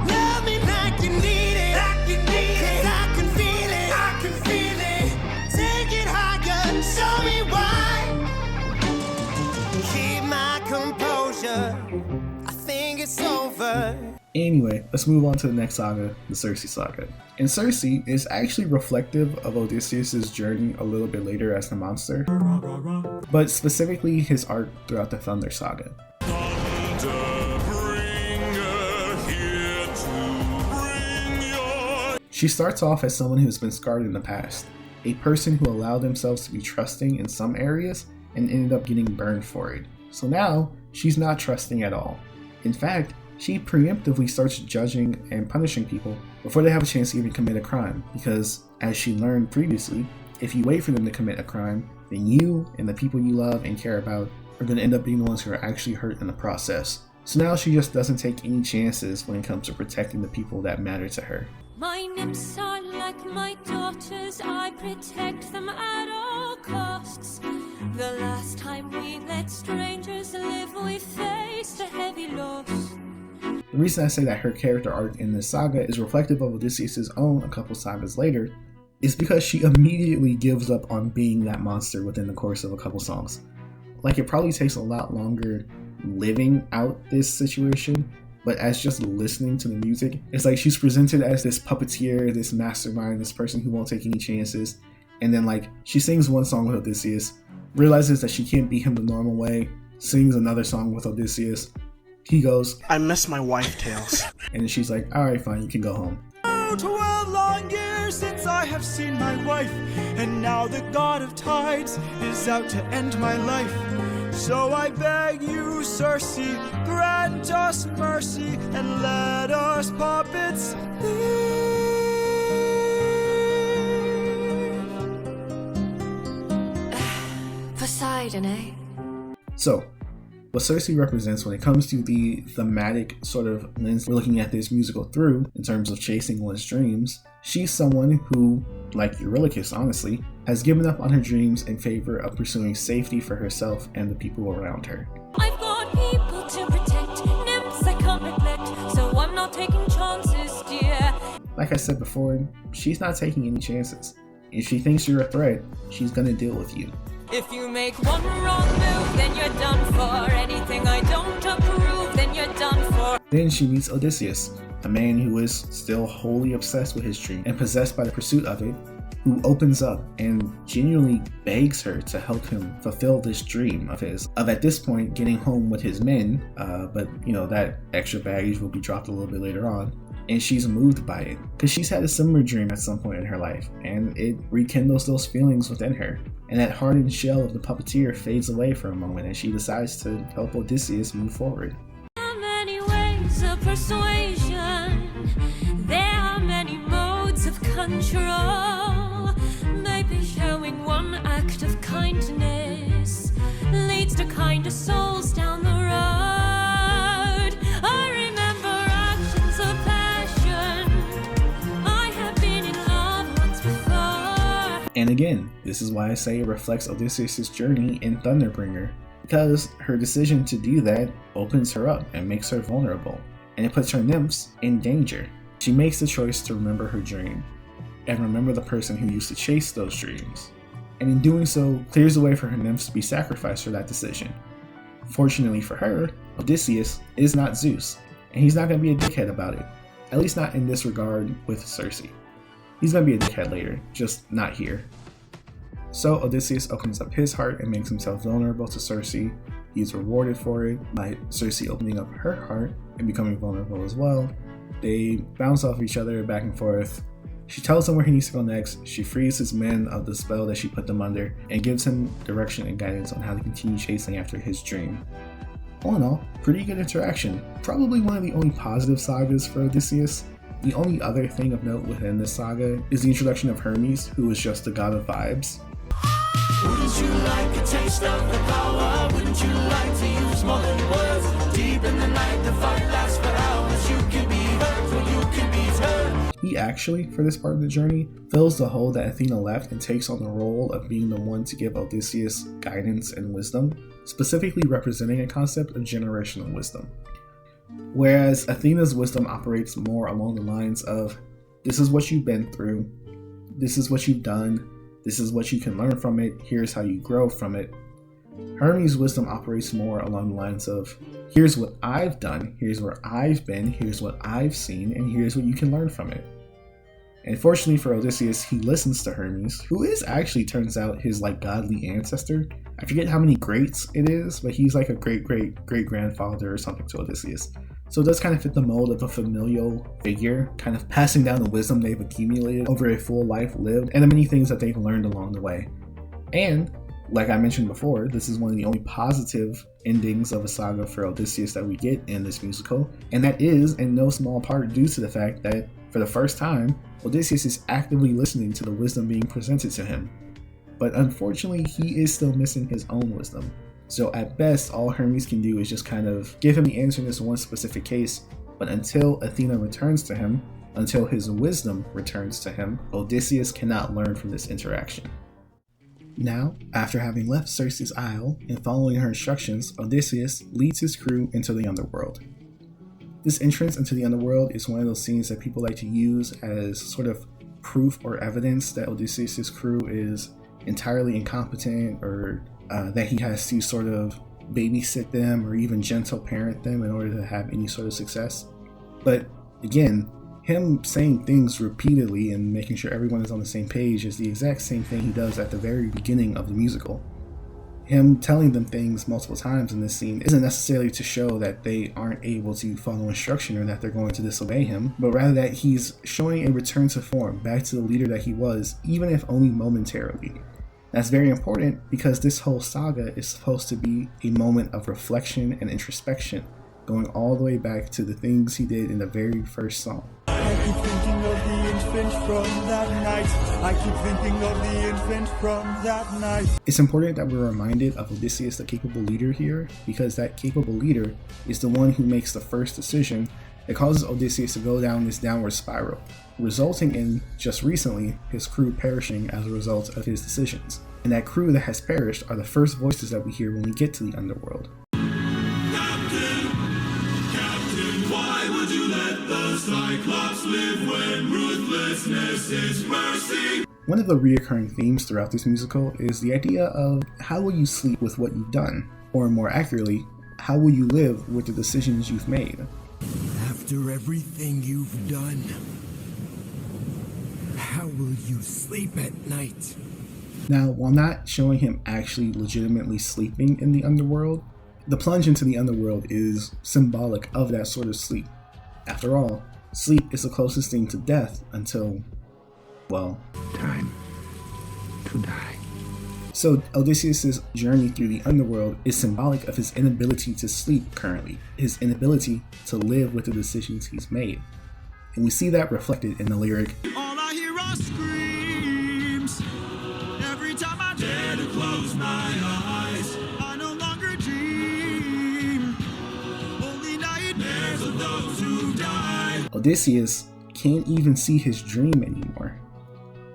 Speaker 10: Love me like you need it, cause I can feel it, take it higher, show me why. Keep my composure, it's over.
Speaker 3: Anyway, let's move on to the next saga, the Circe Saga. And Circe is actually reflective of Odysseus' journey a little bit later as the monster, but specifically his arc throughout the Thunder Saga. She starts off as someone who's been scarred in the past, a person who allowed themselves to be trusting in some areas and ended up getting burned for it. So now, she's not trusting at all. In fact, she preemptively starts judging and punishing people before they have a chance to even commit a crime, because, as she learned previously, if you wait for them to commit a crime, then you and the people you love and care about are going to end up being the ones who are actually hurt in the process. So now she just doesn't take any chances when it comes to protecting the people that matter to her.
Speaker 2: My nymphs are like my daughters, I protect them at all costs. The last time we let strangers live, we faced a heavy loss.
Speaker 3: The reason I say that her character arc in this saga is reflective of Odysseus' own a couple sagas later is because she immediately gives up on being that monster within the course of a couple songs. Like, it probably takes a lot longer living out this situation, but as just listening to the music, it's like she's presented as this puppeteer, this mastermind, this person who won't take any chances, and then like she sings one song with Odysseus, realizes that she can't beat him the normal way, sings another song with Odysseus. He goes,
Speaker 11: I miss my wife tales.
Speaker 3: And then she's like, alright, fine, you can go home.
Speaker 6: 12 long years since I have seen my wife, and now the god of tides is out to end my life. So I beg you, Circe, grant us mercy and let us puppets leave.
Speaker 2: Poseidon, eh?
Speaker 3: So, what Circe represents when it comes to the thematic sort of lens we're looking at this musical through, in terms of chasing one's dreams, she's someone who, like Eurylochus honestly, has given up on her dreams in favor of pursuing safety for herself and the people around her.
Speaker 2: I've got people to protect, nymphs I can't neglect, so I'm not taking chances, dear.
Speaker 3: Like I said before, she's not taking any chances. If she thinks you're a threat, she's gonna deal with you.
Speaker 2: If you make one wrong move, then you're done for. Anything I don't approve, then you're done for.
Speaker 3: Then she meets Odysseus, a man who is still wholly obsessed with his dream and possessed by the pursuit of it, who opens up and genuinely begs her to help him fulfill this dream of his, of at this point getting home with his men, but you know, that extra baggage will be dropped a little bit later on. And she's moved by it, because she's had a similar dream at some point in her life, and it rekindles those feelings within her. And that hardened shell of the puppeteer fades away for a moment as she decides to help Odysseus move forward.
Speaker 2: There are many ways of persuasion. There are many modes of control. Maybe showing one act of kindness leads to kinder souls down the road. I remember actions of passion. I have been in love once before.
Speaker 3: And again, this is why I say it reflects Odysseus' journey in Thunderbringer, because her decision to do that opens her up and makes her vulnerable, and it puts her nymphs in danger. She makes the choice to remember her dream, and remember the person who used to chase those dreams, and in doing so, clears the way for her nymphs to be sacrificed for that decision. Fortunately for her, Odysseus is not Zeus, and he's not going to be a dickhead about it, at least not in this regard with Circe. He's going to be a dickhead later, just not here. So Odysseus opens up his heart and makes himself vulnerable to Circe. He's rewarded for it by Circe opening up her heart and becoming vulnerable as well. They bounce off each other back and forth. She tells him where he needs to go next. She frees his men of the spell that she put them under and gives him direction and guidance on how to continue chasing after his dream. All in all, pretty good interaction. Probably one of the only positive sagas for Odysseus. The only other thing of note within this saga is the introduction of Hermes, who is just the god of vibes.
Speaker 10: Wouldn't you like a taste of the power? Wouldn't you like to use more than words? Deep in the night, the fight lasts for hours. You can be hurt when you can be hurt.
Speaker 3: He actually, for this part of the journey, fills the hole that Athena left and takes on the role of being the one to give Odysseus guidance and wisdom, specifically representing a concept of generational wisdom. Whereas Athena's wisdom operates more along the lines of, this is what you've been through, this is what you've done, this is what you can learn from it, here's how you grow from it. Hermes' wisdom operates more along the lines of, here's what I've done, here's where I've been, here's what I've seen, and here's what you can learn from it. And fortunately for Odysseus, he listens to Hermes, who is actually, turns out, his godly ancestor. I forget how many greats it is, but he's like a great-great-great-grandfather or something to Odysseus. So it does kind of fit the mold of a familial figure, kind of passing down the wisdom they've accumulated over a full life lived, and the many things that they've learned along the way. And, like I mentioned before, this is one of the only positive endings of a saga for Odysseus that we get in this musical, and that is in no small part due to the fact that, for the first time, Odysseus is actively listening to the wisdom being presented to him. But unfortunately, he is still missing his own wisdom. So at best, all Hermes can do is just kind of give him the answer in this one specific case, but until Athena returns to him, until his wisdom returns to him, Odysseus cannot learn from this interaction. Now, after having left Circe's isle and following her instructions, Odysseus leads his crew into the Underworld. This entrance into the Underworld is one of those scenes that people like to use as sort of proof or evidence that Odysseus' crew is entirely incompetent, or that he has to sort of babysit them or even gentle parent them in order to have any sort of success. But again, him saying things repeatedly and making sure everyone is on the same page is the exact same thing he does at the very beginning of the musical. Him telling them things multiple times in this scene isn't necessarily to show that they aren't able to follow instruction or that they're going to disobey him, but rather that he's showing a return to form, back to the leader that he was, even if only momentarily. That's very important because this whole saga is supposed to be a moment of reflection and introspection, going all the way back to the things he did in the very first song.
Speaker 10: I keep thinking of the infant from that night. I keep thinking of the infant from that night.
Speaker 3: It's important that we're reminded of Odysseus, the capable leader here, because that capable leader is the one who makes the first decision that causes Odysseus to go down this downward spiral, resulting in, just recently, his crew perishing as a result of his decisions. And that crew that has perished are the first voices that we hear when we get to the Underworld.
Speaker 10: Captain, why would you let the Cyclops live when ruthlessness is mercy?
Speaker 3: One of the reoccurring themes throughout this musical is the idea of how will you sleep with what you've done? Or more accurately, how will you live with the decisions you've made?
Speaker 10: After everything you've done, how will you sleep at night?
Speaker 3: Now, while not showing him actually legitimately sleeping in the Underworld, the plunge into the Underworld is symbolic of that sort of sleep. After all, sleep is the closest thing to death until, well,
Speaker 4: Time to die.
Speaker 3: So Odysseus' journey through the Underworld is symbolic of his inability to sleep currently, his inability to live with the decisions he's made. And we see that reflected in the lyric,
Speaker 10: All I hear are screams. Every time I dare to close my eyes, I no longer dream. Only nightmares of those who die.
Speaker 3: Odysseus can't even see his dream anymore.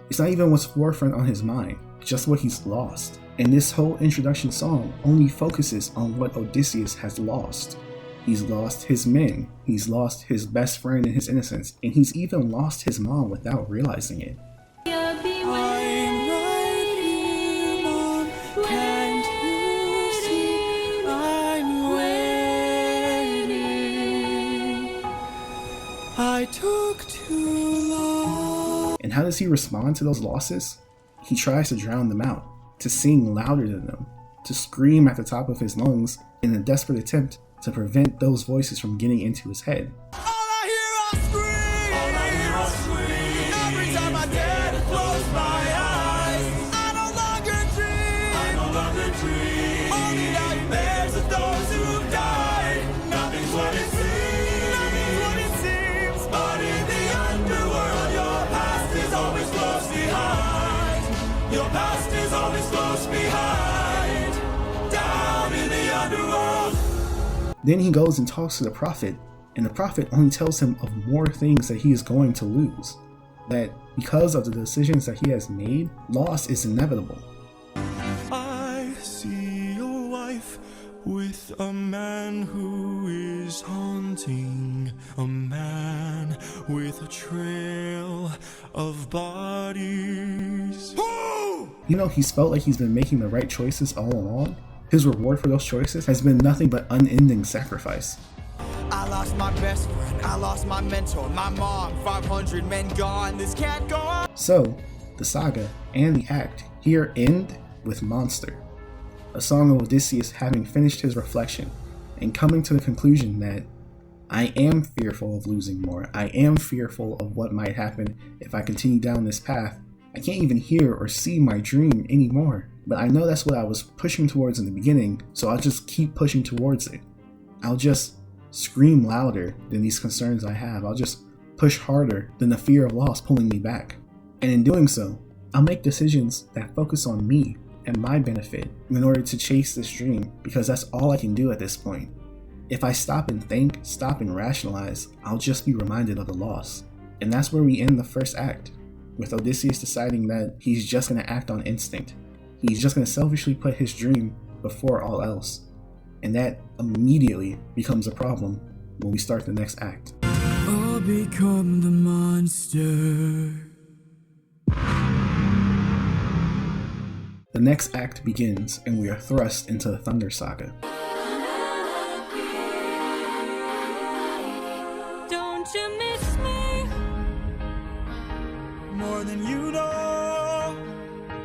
Speaker 3: It's not even what's forefront on his mind, just what he's lost. And this whole introduction song only focuses on what Odysseus has lost. He's lost his men, he's lost his best friend in his innocence, and he's even lost his mom without realizing it. how does he respond to those losses? He tries to drown them out, to sing louder than them, to scream at the top of his lungs in a desperate attempt to prevent those voices from getting into his head.
Speaker 6: All I hear are screams. All I hear are screams. Every time I dare to close my eyes, I no longer dream. I no longer dream. Only nightmares of those who died. Nothing's what it seems. Nothing's what it seems. But in the underworld, your past is always close behind. Your past is always close behind. Down in the underworld.
Speaker 3: Then he goes and talks to the prophet, and the prophet only tells him of more things that he is going to lose. That because of the decisions that he has made, loss is inevitable.
Speaker 10: I see your wife with a man who is haunting, a man with a trail of bodies.
Speaker 3: You know, he's felt like he's been making the right choices all along. His reward for those choices has been nothing but unending sacrifice.
Speaker 6: I lost my best friend, I lost my mentor, my mom, 500 men gone, this can't go on.
Speaker 3: So, the saga and the act here end with Monster, a song of Odysseus having finished his reflection and coming to the conclusion that I am fearful of losing more, I am fearful of what might happen if I continue down this path. I can't even hear or see my dream anymore, but I know that's what I was pushing towards in the beginning, so I'll just keep pushing towards it. I'll just scream louder than these concerns I have. I'll just push harder than the fear of loss pulling me back. And in doing so, I'll make decisions that focus on me and my benefit in order to chase this dream, because that's all I can do at this point. If I stop and think, stop and rationalize, I'll just be reminded of the loss. And that's where we end the first act, with Odysseus deciding that he's just going to act on instinct. He's just going to selfishly put his dream before all else. And that immediately becomes a problem when we start the next act.
Speaker 10: I'll become the monster.
Speaker 3: The next act begins, and we are thrust into the Thunder Saga.
Speaker 2: Don't you miss me?
Speaker 6: More than you know.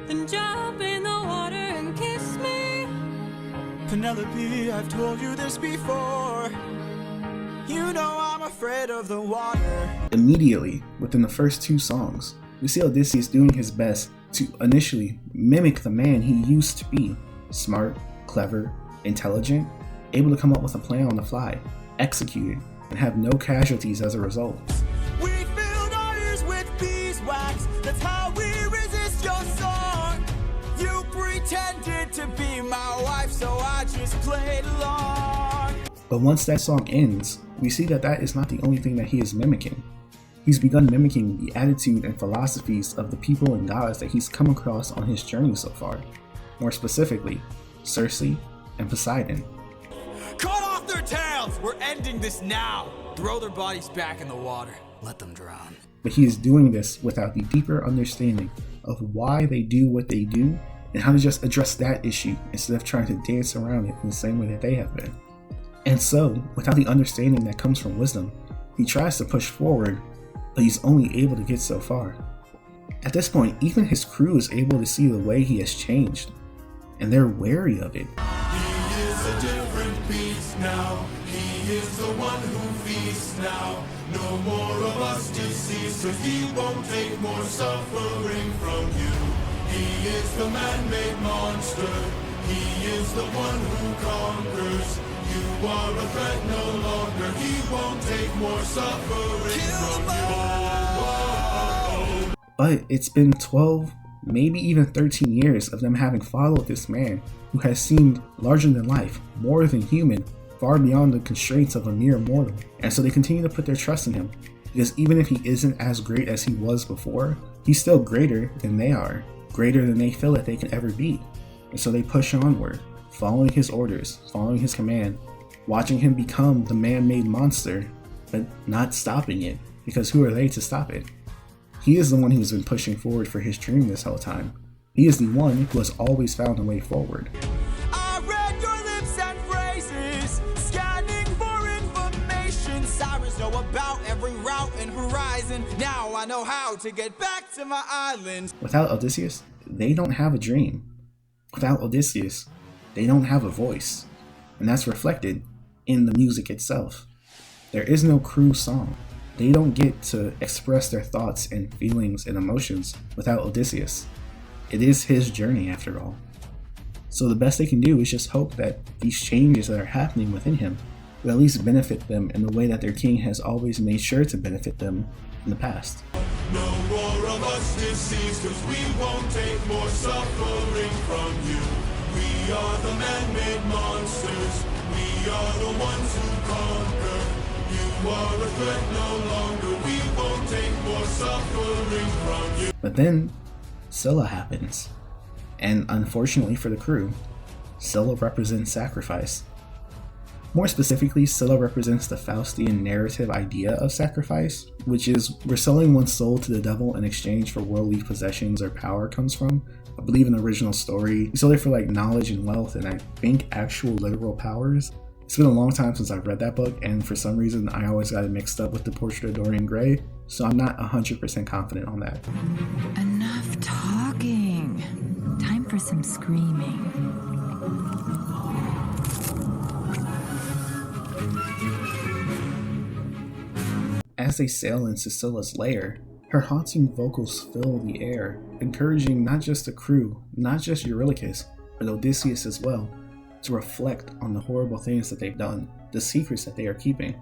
Speaker 2: Then jump in the water and kiss me.
Speaker 6: Penelope, I've told you this before. You know I'm afraid of the water.
Speaker 3: Immediately, within the first two songs, we see Odysseus doing his best to initially mimic the man he used to be. Smart, clever, intelligent, able to come up with a plan on the fly, execute it, and have no casualties as a result.
Speaker 6: We filled our ears with beeswax. That's how we resist your song. You pretended to be my wife, so I just played along.
Speaker 3: But once that song ends, we see that that is not the only thing that he is mimicking. He's begun mimicking the attitude and philosophies of the people and gods that he's come across on his journey so far. More specifically, Circe and Poseidon.
Speaker 6: Cut off their tails! We're ending this now! Throw their bodies back in the water. Let them drown.
Speaker 3: But he is doing this without the deeper understanding of why they do what they do and how to just address that issue instead of trying to dance around it in the same way that they have been. And so, without the understanding that comes from wisdom, he tries to push forward, but he's only able to get so far. At this point, even his crew is able to see the way he has changed, and they're wary of it.
Speaker 10: He is a different beast now. He is the one who feasts now. No more of us deceased, so he won't take more suffering from you. He is the man-made monster. He is the one who conquers. You are a threat no longer. He won't take more suffering from you.
Speaker 3: But it's been 12, maybe even 13 years of them having followed this man who has seemed larger than life, more than human, far beyond the constraints of a mere mortal. And so they continue to put their trust in him, because even if he isn't as great as he was before, he's still greater than they are, greater than they feel that they can ever be. And so they push onward, following his orders, following his command, watching him become the man-made monster, but not stopping it, because who are they to stop it? He is the one who's been pushing forward for his dream this whole time. He is the one who has always found a way forward.
Speaker 6: I read your lips and phrases, scanning for information. Sirens know about every route and horizon. reason. Now I know how to get back to my island.
Speaker 3: Without Odysseus, they don't have a dream. Without Odysseus, they don't have a voice. And that's reflected in the music itself. There is no crew song. They don't get to express their thoughts and feelings and emotions without Odysseus. It is his journey after all. So the best they can do is just hope that these changes that are happening within him will at least benefit them in the way that their king has always made sure to benefit them in the past.
Speaker 10: No more of us deceased, 'cause we won't take more suffering from you. We are the man-made monsters. We are the ones who conquer. You are a threat no longer. We won't take more suffering from you.
Speaker 3: But then Scylla happens. And unfortunately for the crew, Scylla represents sacrifice. More specifically, Scylla represents the Faustian narrative idea of sacrifice, which is where selling one's soul to the devil in exchange for worldly possessions or power comes from. I believe in the original story, you sold it for like knowledge and wealth, and I think actual literal powers. It's been a long time since I've read that book, and for some reason I always got it mixed up with the Portrait of Dorian Gray, so I'm not 100% confident on that.
Speaker 12: Enough talking. Time for some screaming.
Speaker 3: As they sail into Scylla's lair, her haunting vocals fill the air, encouraging not just the crew, not just Eurylochus, but Odysseus as well, to reflect on the horrible things that they've done, the secrets that they are keeping.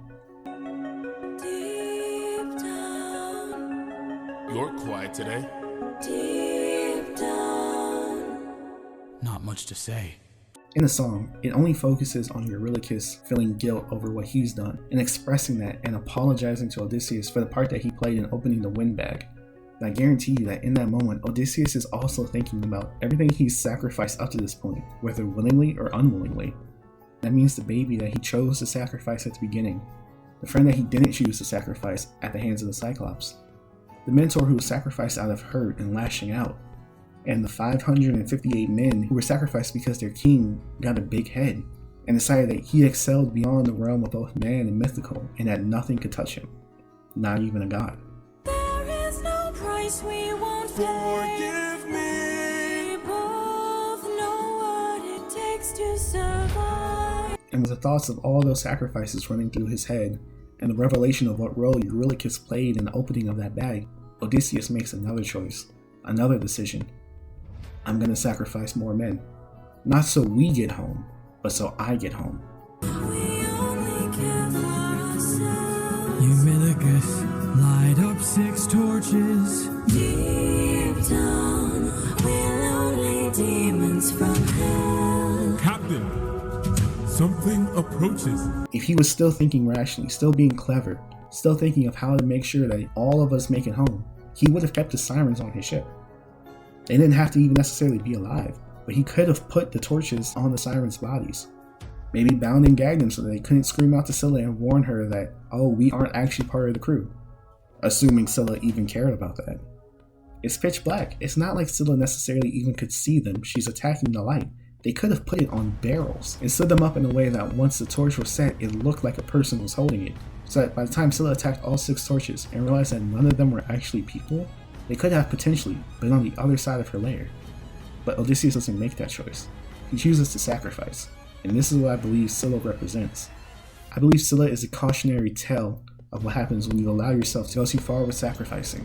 Speaker 10: You're quiet today.
Speaker 2: Deep down.
Speaker 10: Not much to say.
Speaker 3: In the song, it only focuses on Eurylochus feeling guilt over what he's done, and expressing that and apologizing to Odysseus for the part that he played in opening the wind bag. And I guarantee you that in that moment, Odysseus is also thinking about everything he's sacrificed up to this point, whether willingly or unwillingly. That means the baby that he chose to sacrifice at the beginning, the friend that he didn't choose to sacrifice at the hands of the Cyclops, the mentor who was sacrificed out of hurt and lashing out, and the 558 men who were sacrificed because their king got a big head and decided that he excelled beyond the realm of both man and mythical, and that nothing could touch him, not even a god.
Speaker 2: There is no price we won't
Speaker 10: Forgive me.
Speaker 2: We both know what it takes to survive.
Speaker 3: And with the thoughts of all those sacrifices running through his head, and the revelation of what role Eurylochus played in the opening of that bag, Odysseus makes another choice, another decision. I'm gonna sacrifice more men. Not so we get home, but so I get home.
Speaker 6: Eurylochus, light up 6 torches.
Speaker 2: Deep down, we're lonely demons from hell.
Speaker 10: Captain, something approaches.
Speaker 3: If he was still thinking rationally, still being clever, still thinking of how to make sure that all of us make it home, he would have kept the sirens on his ship. They didn't have to even necessarily be alive, but he could have put the torches on the sirens' bodies. Maybe bound and gagged them so that they couldn't scream out to Scylla and warn her that, oh, we aren't actually part of the crew. Assuming Scylla even cared about that. It's pitch black. It's not like Scylla necessarily even could see them. She's attacking the light. They could have put it on barrels and stood them up in a way that once the torch was set, it looked like a person was holding it. So that by the time Scylla attacked all 6 torches and realized that none of them were actually people, they could have potentially been on the other side of her lair. But Odysseus doesn't make that choice. He chooses to sacrifice. And this is what I believe Scylla represents. I believe Scylla is a cautionary tale of what happens when you allow yourself to go too far with sacrificing.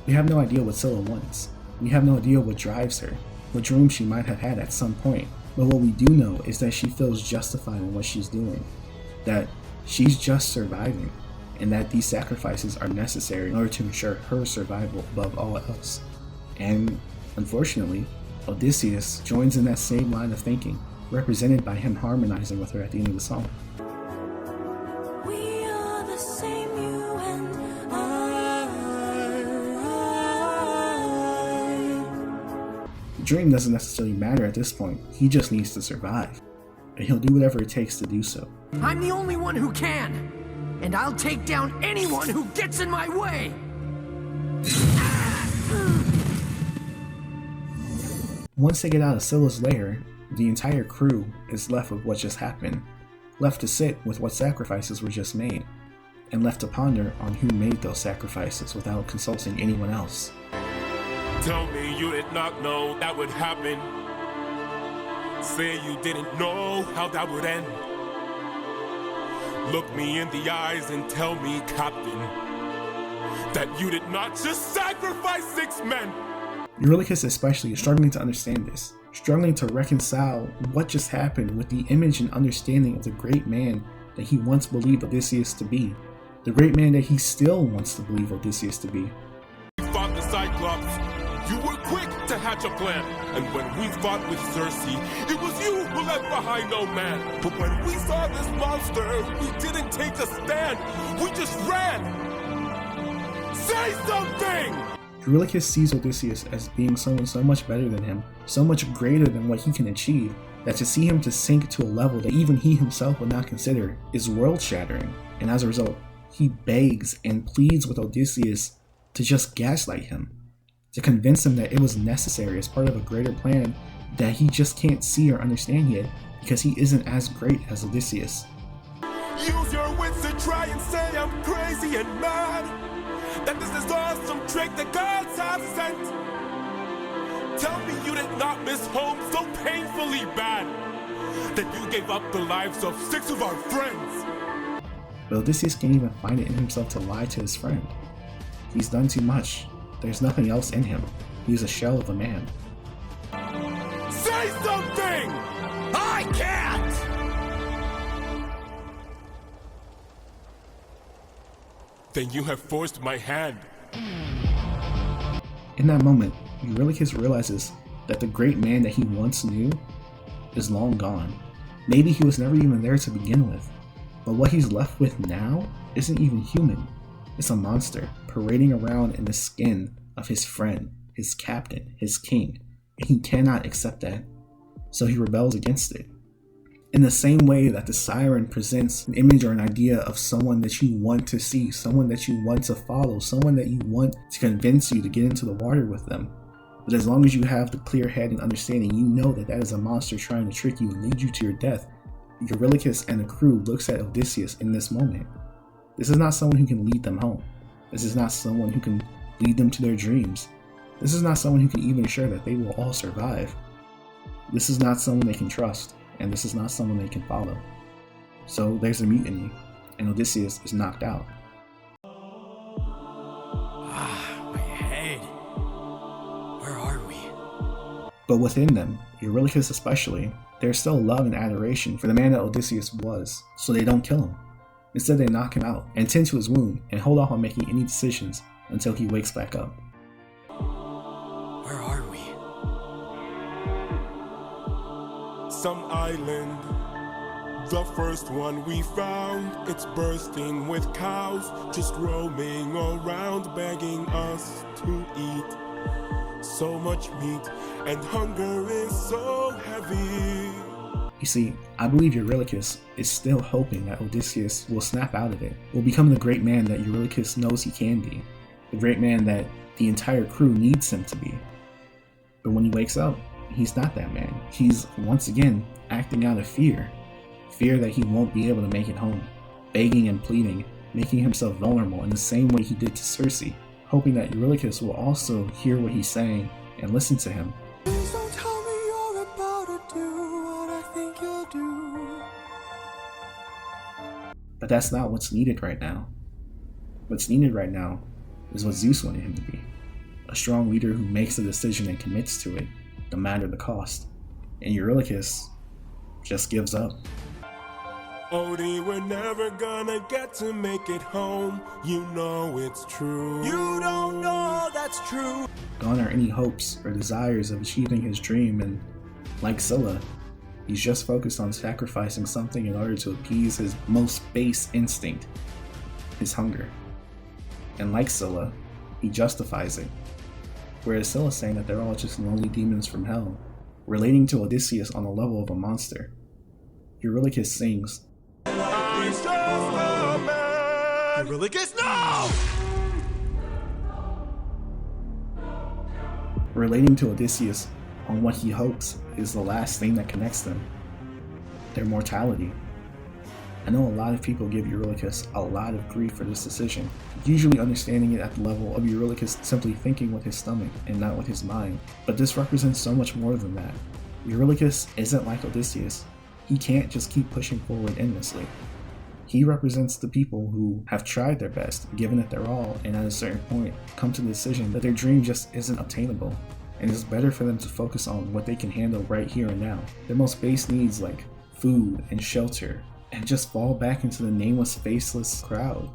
Speaker 3: We have no idea what Scylla wants. We have no idea what drives her, what dreams she might have had at some point. But what we do know is that she feels justified in what she's doing, that she's just surviving, and that these sacrifices are necessary in order to ensure her survival above all else. And unfortunately, Odysseus joins in that same line of thinking, represented by him harmonizing with her at the end of the song.
Speaker 2: We are the same, you and I.
Speaker 3: The dream doesn't necessarily matter at this point, he just needs to survive, and he'll do whatever it takes to do so.
Speaker 6: I'm the only one who can, and I'll take down anyone who gets in my way.
Speaker 3: Once they get out of Scylla's lair, the entire crew is left with what just happened, left to sit with what sacrifices were just made, and left to ponder on who made those sacrifices without consulting anyone else.
Speaker 10: Tell me you did not know that would happen. Say you didn't know how that would end. Look me in the eyes and tell me, Captain, that you did not just sacrifice 6 men.
Speaker 3: Eurylochus especially is struggling to understand this, struggling to reconcile what just happened with the image and understanding of the great man that he once believed Odysseus to be, the great man that he still wants to believe Odysseus to be.
Speaker 10: We fought the Cyclops. You were quick to hatch a plan, and when we fought with Circe, it was you who left behind no man. But when we saw this monster, we didn't take a stand, we just ran! Say something!
Speaker 3: Eurylochus sees Odysseus as being someone so much better than him, so much greater than what he can achieve, that to see him to sink to a level that even he himself would not consider is world-shattering, and as a result, he begs and pleads with Odysseus to just gaslight him, to convince him that it was necessary as part of a greater plan that he just can't see or understand yet because he isn't as great as Odysseus.
Speaker 10: Use your wits to try and say I'm crazy and mad, that this is all some trick the gods have sent. Tell me you did not miss home so painfully bad, that you gave up the lives of 6 of our friends.
Speaker 3: But Odysseus can't even find it in himself to lie to his friend. He's done too much. There's nothing else in him. He's a shell of a man.
Speaker 10: Say something! I can't! Then you have forced my hand.
Speaker 3: In that moment, Eurylochus realizes that the great man that he once knew is long gone. Maybe he was never even there to begin with. But what he's left with now isn't even human. It's a monster parading around in the skin of his friend, his captain, his king, and he cannot accept that. So he rebels against it. In the same way that the siren presents an image or an idea of someone that you want to see, someone that you want to follow, someone that you want to convince you to get into the water with them. But as long as you have the clear head and understanding, you know that that is a monster trying to trick you and lead you to your death. Eurylochus and the crew looks at Odysseus in this moment. This is not someone who can lead them home. This is not someone who can lead them to their dreams. This is not someone who can even ensure that they will all survive. This is not someone they can trust, and this is not someone they can follow. So there's a mutiny, and Odysseus is knocked out.
Speaker 8: My head. Where are we?
Speaker 3: But within them, Eurylochus especially, there's still love and adoration for the man that Odysseus was, so they don't kill him. Instead, they knock him out and tend to his wound and hold off on making any decisions until he wakes back up.
Speaker 8: Where are we?
Speaker 10: Some island, the first one we found. It's bursting with cows, just roaming around, begging us to eat. So much meat, and hunger is so heavy.
Speaker 3: You see, I believe Eurylochus is still hoping that Odysseus will snap out of it, will become the great man that Eurylochus knows he can be, the great man that the entire crew needs him to be. But when he wakes up, he's not that man. He's once again acting out of fear that he won't be able to make it home, begging and pleading, making himself vulnerable in the same way he did to Circe, hoping that Eurylochus will also hear what he's saying and listen to him.
Speaker 6: Please don't tell me you're about to do what I think you'll do.
Speaker 3: But that's not what's needed right now. What's needed right now is what Zeus wanted him to be. A strong leader who makes a decision and commits to it, no matter the cost. And Eurylochus just gives up.
Speaker 10: Odie, we're never gonna get to make it home. You know it's true.
Speaker 6: You don't know that's true.
Speaker 3: Gone are any hopes or desires of achieving his dream, and like Scylla, he's just focused on sacrificing something in order to appease his most base instinct, his hunger. And like Scylla, he justifies it. Whereas Scylla's saying that they're all just lonely demons from hell, relating to Odysseus on the level of a monster. Eurylochus sings,
Speaker 10: I'm just a man.
Speaker 6: Eurylochus, no!
Speaker 3: relating to Odysseus on what he hopes is the last thing that connects them, their mortality. I know a lot of people give Eurylochus a lot of grief for this decision, usually understanding it at the level of Eurylochus simply thinking with his stomach and not with his mind, but this represents so much more than that. Eurylochus isn't like Odysseus. He can't just keep pushing forward endlessly. He represents the people who have tried their best, given it their all, and at a certain point come to the decision that their dream just isn't obtainable, and it's better for them to focus on what they can handle right here and now. Their most base needs like food and shelter, and just fall back into the nameless, faceless crowd.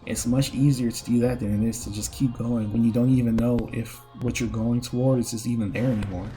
Speaker 3: It's much easier to do that than it is to just keep going when you don't even know if what you're going towards is even there anymore.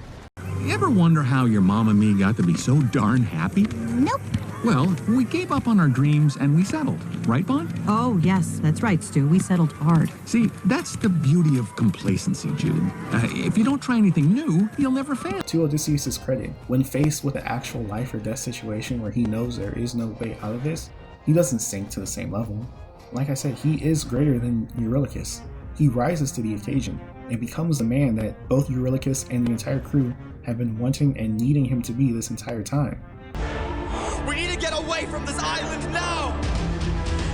Speaker 13: You ever wonder how your mom and me got to be so darn happy?
Speaker 12: Nope.
Speaker 13: Well, we gave up on our dreams and we settled, right, Vaughn?
Speaker 14: Oh, yes, that's right, Stu. We settled hard.
Speaker 13: See, that's the beauty of complacency, Jude. If you don't try anything new, you'll never fail.
Speaker 3: To Odysseus' credit, when faced with an actual life or death situation where he knows there is no way out of this, he doesn't sink to the same level. Like I said, he is greater than Eurylochus. He rises to the occasion and becomes the man that both Eurylochus and the entire crew have been wanting and needing him to be this entire time.
Speaker 6: We need to get away from this island now!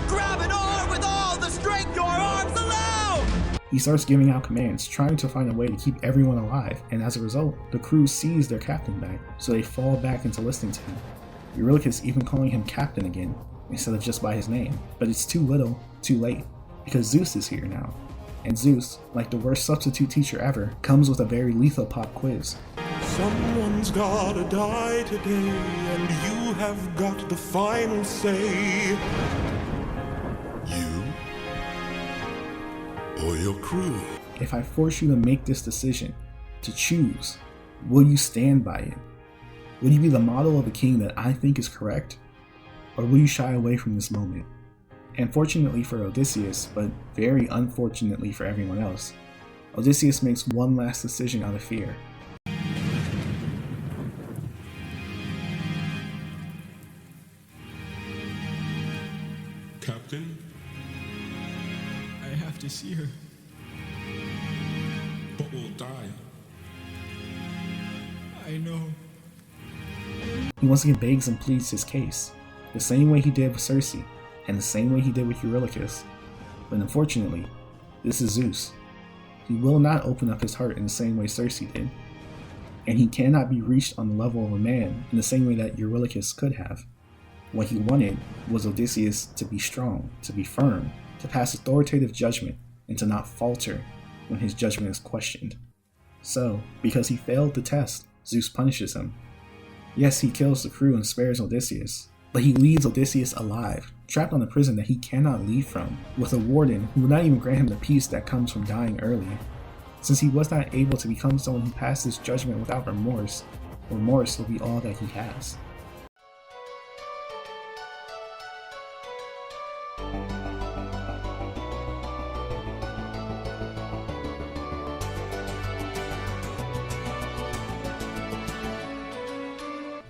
Speaker 6: Grab an arm with all the strength your arms allow!
Speaker 3: He starts giving out commands, trying to find a way to keep everyone alive, and as a result, the crew sees their captain back, so they fall back into listening to him. Eurylochus even calling him captain again, instead of just by his name. But it's too little, too late, because Zeus is here now. And Zeus, like the worst substitute teacher ever, comes with a very lethal pop quiz.
Speaker 10: Someone's gotta die today, and you have got the final say. You or your crew?
Speaker 3: If I force you to make this decision, to choose, will you stand by it? Will you be the model of a king that I think is correct? Or will you shy away from this moment? And fortunately for Odysseus, but very unfortunately for everyone else, Odysseus makes one last decision out of fear.
Speaker 10: Captain?
Speaker 15: I have to see her.
Speaker 10: But we'll die.
Speaker 15: I know.
Speaker 3: He once again begs and pleads his case, the same way he did with Circe, and the same way he did with Eurylochus. But unfortunately, this is Zeus. He will not open up his heart in the same way Circe did, and he cannot be reached on the level of a man in the same way that Eurylochus could have. What he wanted was Odysseus to be strong, to be firm, to pass authoritative judgment, and to not falter when his judgment is questioned. So, because he failed the test, Zeus punishes him. Yes, he kills the crew and spares Odysseus, but he leaves Odysseus alive, trapped on a prison that he cannot leave from, with a warden who will not even grant him the peace that comes from dying early. Since he was not able to become someone who passes judgment without remorse, remorse will be all that he has.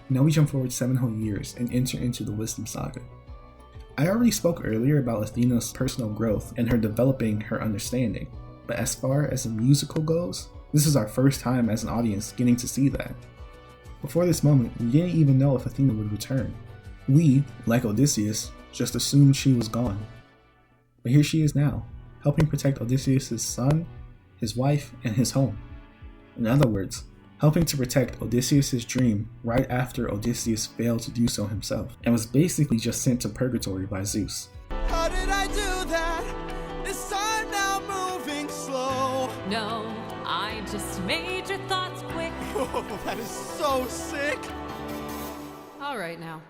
Speaker 3: Now we jump forward 7 whole years and enter into the Wisdom Saga. I already spoke earlier about Athena's personal growth and her developing her understanding, but as far as the musical goes, this is our first time as an audience getting to see that. Before this moment, we didn't even know if Athena would return. We, like Odysseus, just assumed she was gone. But here she is now, helping protect Odysseus' son, his wife, and his home. In other words, helping to protect Odysseus' dream right after Odysseus failed to do so himself, and was basically just sent to purgatory by Zeus.
Speaker 6: How did I do that? Is time now moving slow?
Speaker 2: No, I just made your thoughts quick.
Speaker 6: Oh, that is so sick!
Speaker 2: All right now,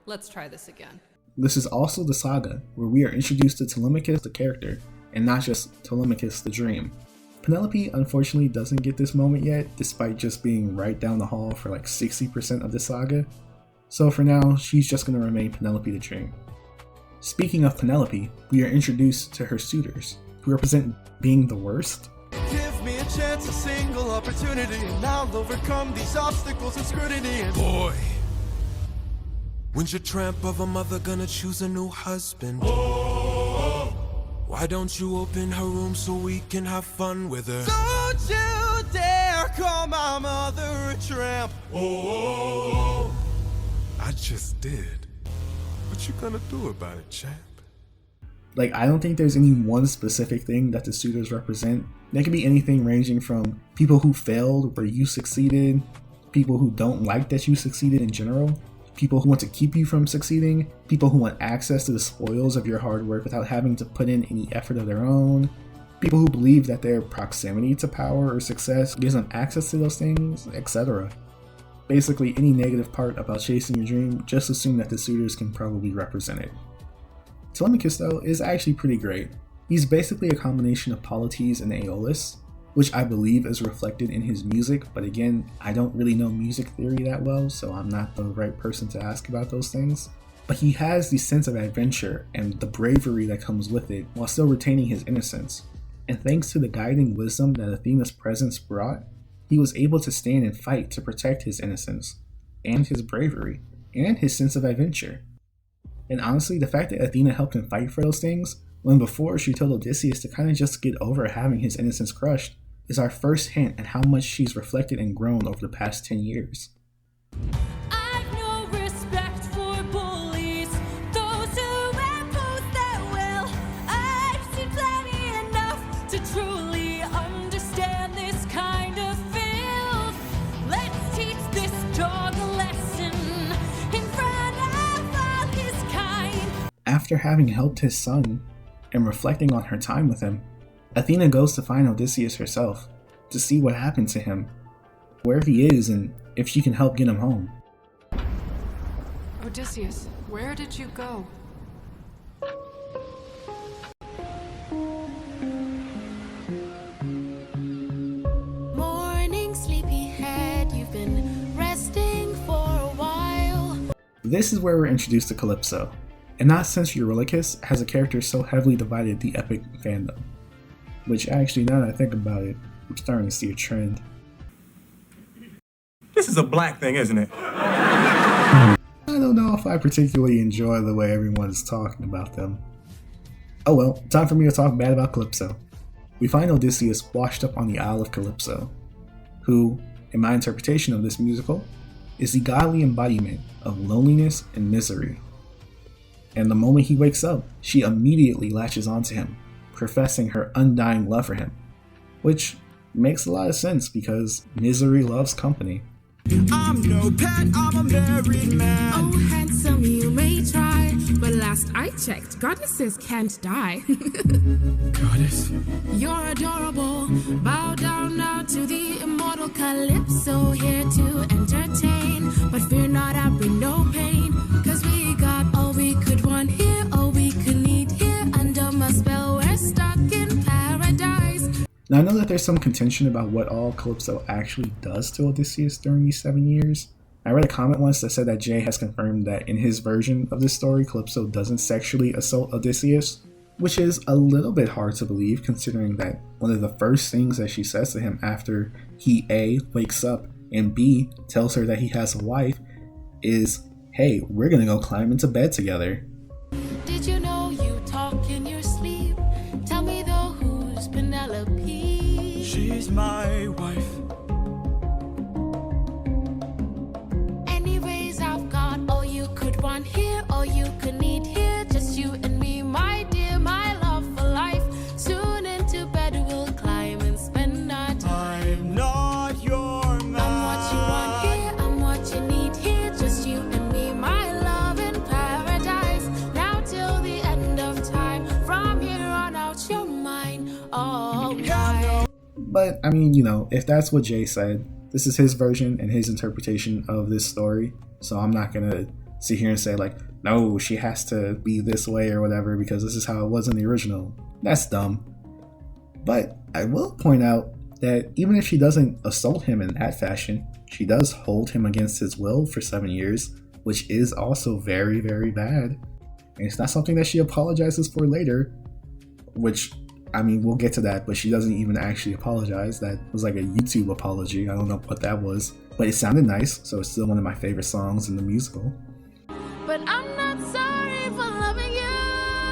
Speaker 2: let's try this again.
Speaker 3: This is also the saga where we are introduced to Telemachus the character, and not just Telemachus the dream. Penelope unfortunately doesn't get this moment yet, despite just being right down the hall for like 60% of the saga. So for now, she's just going to remain Penelope the Dream. Speaking of Penelope, we are introduced to her suitors, who represent being the worst.
Speaker 6: Give me a chance, a single opportunity, and I'll overcome these obstacles and scrutiny. And
Speaker 10: Boy, when's your tramp of a mother gonna choose a new husband? Why don't you open her room so we can have fun with her?
Speaker 6: don't you dare
Speaker 10: call my mother a tramp. Oh,
Speaker 16: I just did. What you gonna do about it, champ?
Speaker 3: Like, I don't think there's any one specific thing that the suitors represent. There could be anything ranging from people who failed where you succeeded, people who don't like that you succeeded in general, people who want to keep you from succeeding, people who want access to the spoils of your hard work without having to put in any effort of their own, people who believe that their proximity to power or success gives them access to those things, etc. Basically, any negative part about chasing your dream, just assume that the suitors can probably represent it. Telemachus, though, is actually pretty great. He's basically a combination of Polites and Aeolus, which I believe is reflected in his music, but again, I don't really know music theory that well, so I'm not the right person to ask about those things. But he has the sense of adventure and the bravery that comes with it, while still retaining his innocence. And thanks to the guiding wisdom that Athena's presence brought, he was able to stand and fight to protect his innocence, and his bravery, and his sense of adventure. And honestly, the fact that Athena helped him fight for those things, when before she told Odysseus to kind of just get over having his innocence crushed, is our first hint at how much she's reflected and grown over the past 10 years.
Speaker 2: I've no respect for bullies, those who impose their will. I've seen plenty enough to truly understand this kind of filth. Let's teach this dog a lesson in front of all his kind.
Speaker 3: After having helped his son, and reflecting on her time with him, Athena goes to find Odysseus herself, to see what happened to him, where he is, and if she can help get him home.
Speaker 17: Odysseus, where did you go?
Speaker 2: Morning, sleepyhead, you've been resting for a while.
Speaker 3: This is where we're introduced to Calypso, and not since Eurylochus has a character so heavily divided the epic fandom. Which actually, now that I think about it, I'm starting to see a trend.
Speaker 16: This is a black thing, isn't it?
Speaker 3: I don't know if I particularly enjoy the way everyone's talking about them. Oh well, time for me to talk bad about Calypso. We find Odysseus washed up on the Isle of Calypso, who, in my interpretation of this musical, is the godly embodiment of loneliness and misery. And the moment he wakes up, she immediately latches onto him, professing her undying love for him, which makes a lot of sense because misery loves company.
Speaker 10: I'm no pet, I'm a married man.
Speaker 18: Oh, handsome, you may try, but last I checked, goddesses can't die.
Speaker 16: Goddess?
Speaker 18: You're adorable. Bow down now to the immortal Calypso, here to entertain. But fear not, I bring no pain, cause we got all we could want here, all we could need here. Under my spell, we're stuck in paradise.
Speaker 3: Now I know that there's some contention about what all Calypso actually does to Odysseus during these 7 years. I read a comment once that said that Jay has confirmed that in his version of this story, Calypso doesn't sexually assault Odysseus, which is a little bit hard to believe considering that one of the first things that she says to him after he A, wakes up, and B, tells her that he has a wife is, hey, we're gonna go climb into bed together.
Speaker 18: Did you know you talk in your sleep? Tell me though, who's Penelope?
Speaker 10: She's my wife.
Speaker 18: Anyways, I've got all you could want here, all you could need here. Just you and me, my dear, my love for life. Soon into bed we'll climb and spend our time.
Speaker 10: I'm not your man.
Speaker 18: I'm what you want here, I'm what you need here. Just you and me, my love in paradise. Now till the end of time, from here on out you're mine, all mine.
Speaker 3: But, I mean, you know, if that's what Jay said, this is his version and his interpretation of this story, so I'm not gonna sit here and say, like, no, she has to be this way or whatever because this is how it was in the original. That's dumb. But I will point out that even if she doesn't assault him in that fashion, she does hold him against his will for 7 years, which is also very, very bad. And it's not something that she apologizes for later, which, I mean, we'll get to that, but she doesn't even actually apologize. That was like a YouTube apology. I don't know what that was, but it sounded nice, so it's still one of my favorite songs in the musical.
Speaker 18: But I'm not sorry for loving you.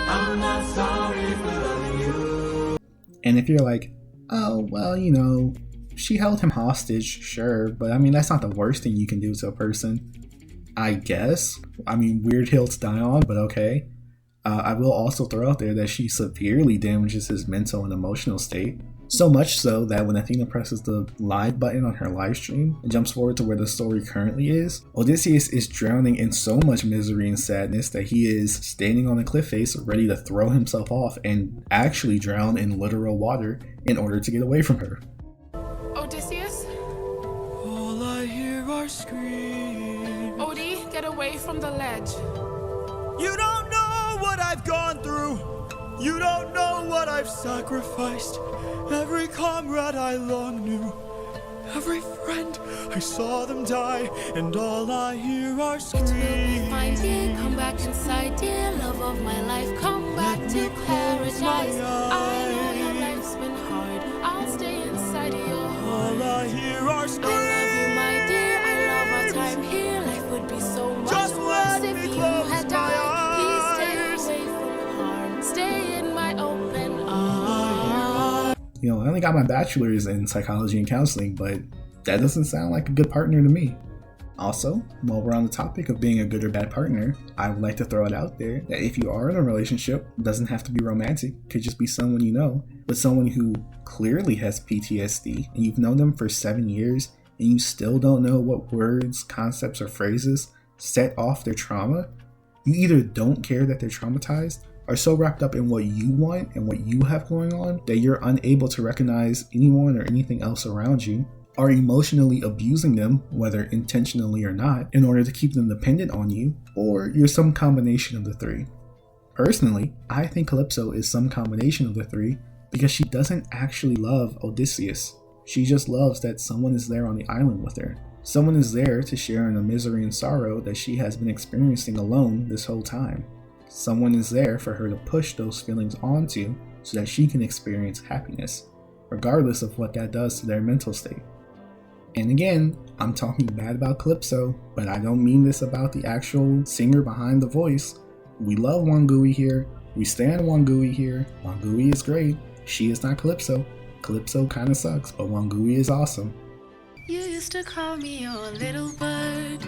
Speaker 10: I'm not sorry for loving you.
Speaker 3: And if you're like, oh, well, you know, she held him hostage, sure, but I mean, that's not the worst thing you can do to a person, I guess. I mean, weird hill to die on, but okay. I will also throw out there that she severely damages his mental and emotional state. So much so that when Athena presses the live button on her live stream and jumps forward to where the story currently is, Odysseus is drowning in so much misery and sadness that he is standing on a cliff face ready to throw himself off and actually drown in literal water in order to get away from her.
Speaker 18: Odysseus?
Speaker 10: All I hear are screams.
Speaker 18: Odie, get away from the ledge.
Speaker 10: You don't know what I've gone through. You don't know what I've sacrificed. Every comrade I long knew, every friend, I saw them die, and all I hear are screams.
Speaker 18: It will be fine, dear. Come back inside, dear. Love of my life, come back to paradise. I know your life's been hard. I'll stay inside of your heart.
Speaker 10: All I hear are screams.
Speaker 18: I love you, my dear. I love our time here. Life would be so much
Speaker 10: Just
Speaker 18: worse
Speaker 10: let
Speaker 18: if
Speaker 10: me
Speaker 18: you
Speaker 10: close
Speaker 18: had
Speaker 10: my
Speaker 18: died. Please
Speaker 10: eyes.
Speaker 18: stay away from harm. Stay in my open arms.
Speaker 3: You know, I only got my bachelor's in psychology and counseling, but that doesn't sound like a good partner to me. Also, while we're on the topic of being a good or bad partner, I would like to throw it out there that if you are in a relationship, it doesn't have to be romantic, it could just be someone you know, but someone who clearly has PTSD, and you've known them for 7 years, and you still don't know what words, concepts, or phrases set off their trauma. You either don't care that they're traumatized, are so wrapped up in what you want and what you have going on that you're unable to recognize anyone or anything else around you, are emotionally abusing them, whether intentionally or not, in order to keep them dependent on you, or you're some combination of the three. Personally, I think Calypso is some combination of the three because she doesn't actually love Odysseus. She just loves that someone is there on the island with her. Someone is there to share in the misery and sorrow that she has been experiencing alone this whole time. Someone is there for her to push those feelings onto so that she can experience happiness, regardless of what that does to their mental state. And again, I'm talking bad about Calypso, but I don't mean this about the actual singer behind the voice. We love Wangui here. We stand Wangui here. Wangui is great. She is not Calypso. Calypso kinda sucks, but Wangui is awesome.
Speaker 18: You used to call me your little bird.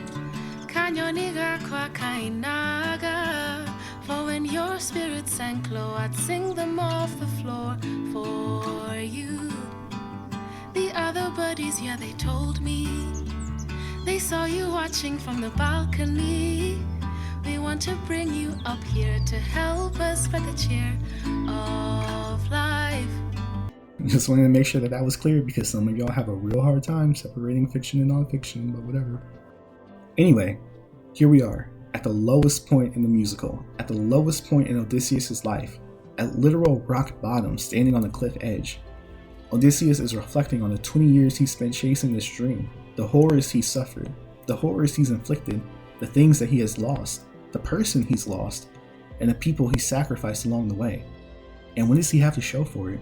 Speaker 18: Kanyoniga kwa kainaga. For when your spirit sank low, I'd sing them off the floor for you. The other buddies, yeah, they told me they saw you watching from the balcony. We want to bring you up here to help us spread the cheer of life.
Speaker 3: Just wanted to make sure that was clear because some of y'all have a real hard time separating fiction and nonfiction, but whatever. Anyway, here we are, at the lowest point in the musical, at the lowest point in Odysseus' life, at literal rock bottom, standing on the cliff edge. Odysseus is reflecting on the 20 years he spent chasing this dream, the horrors he suffered, the horrors he's inflicted, the things that he has lost, the person he's lost, and the people he sacrificed along the way. And what does he have to show for it?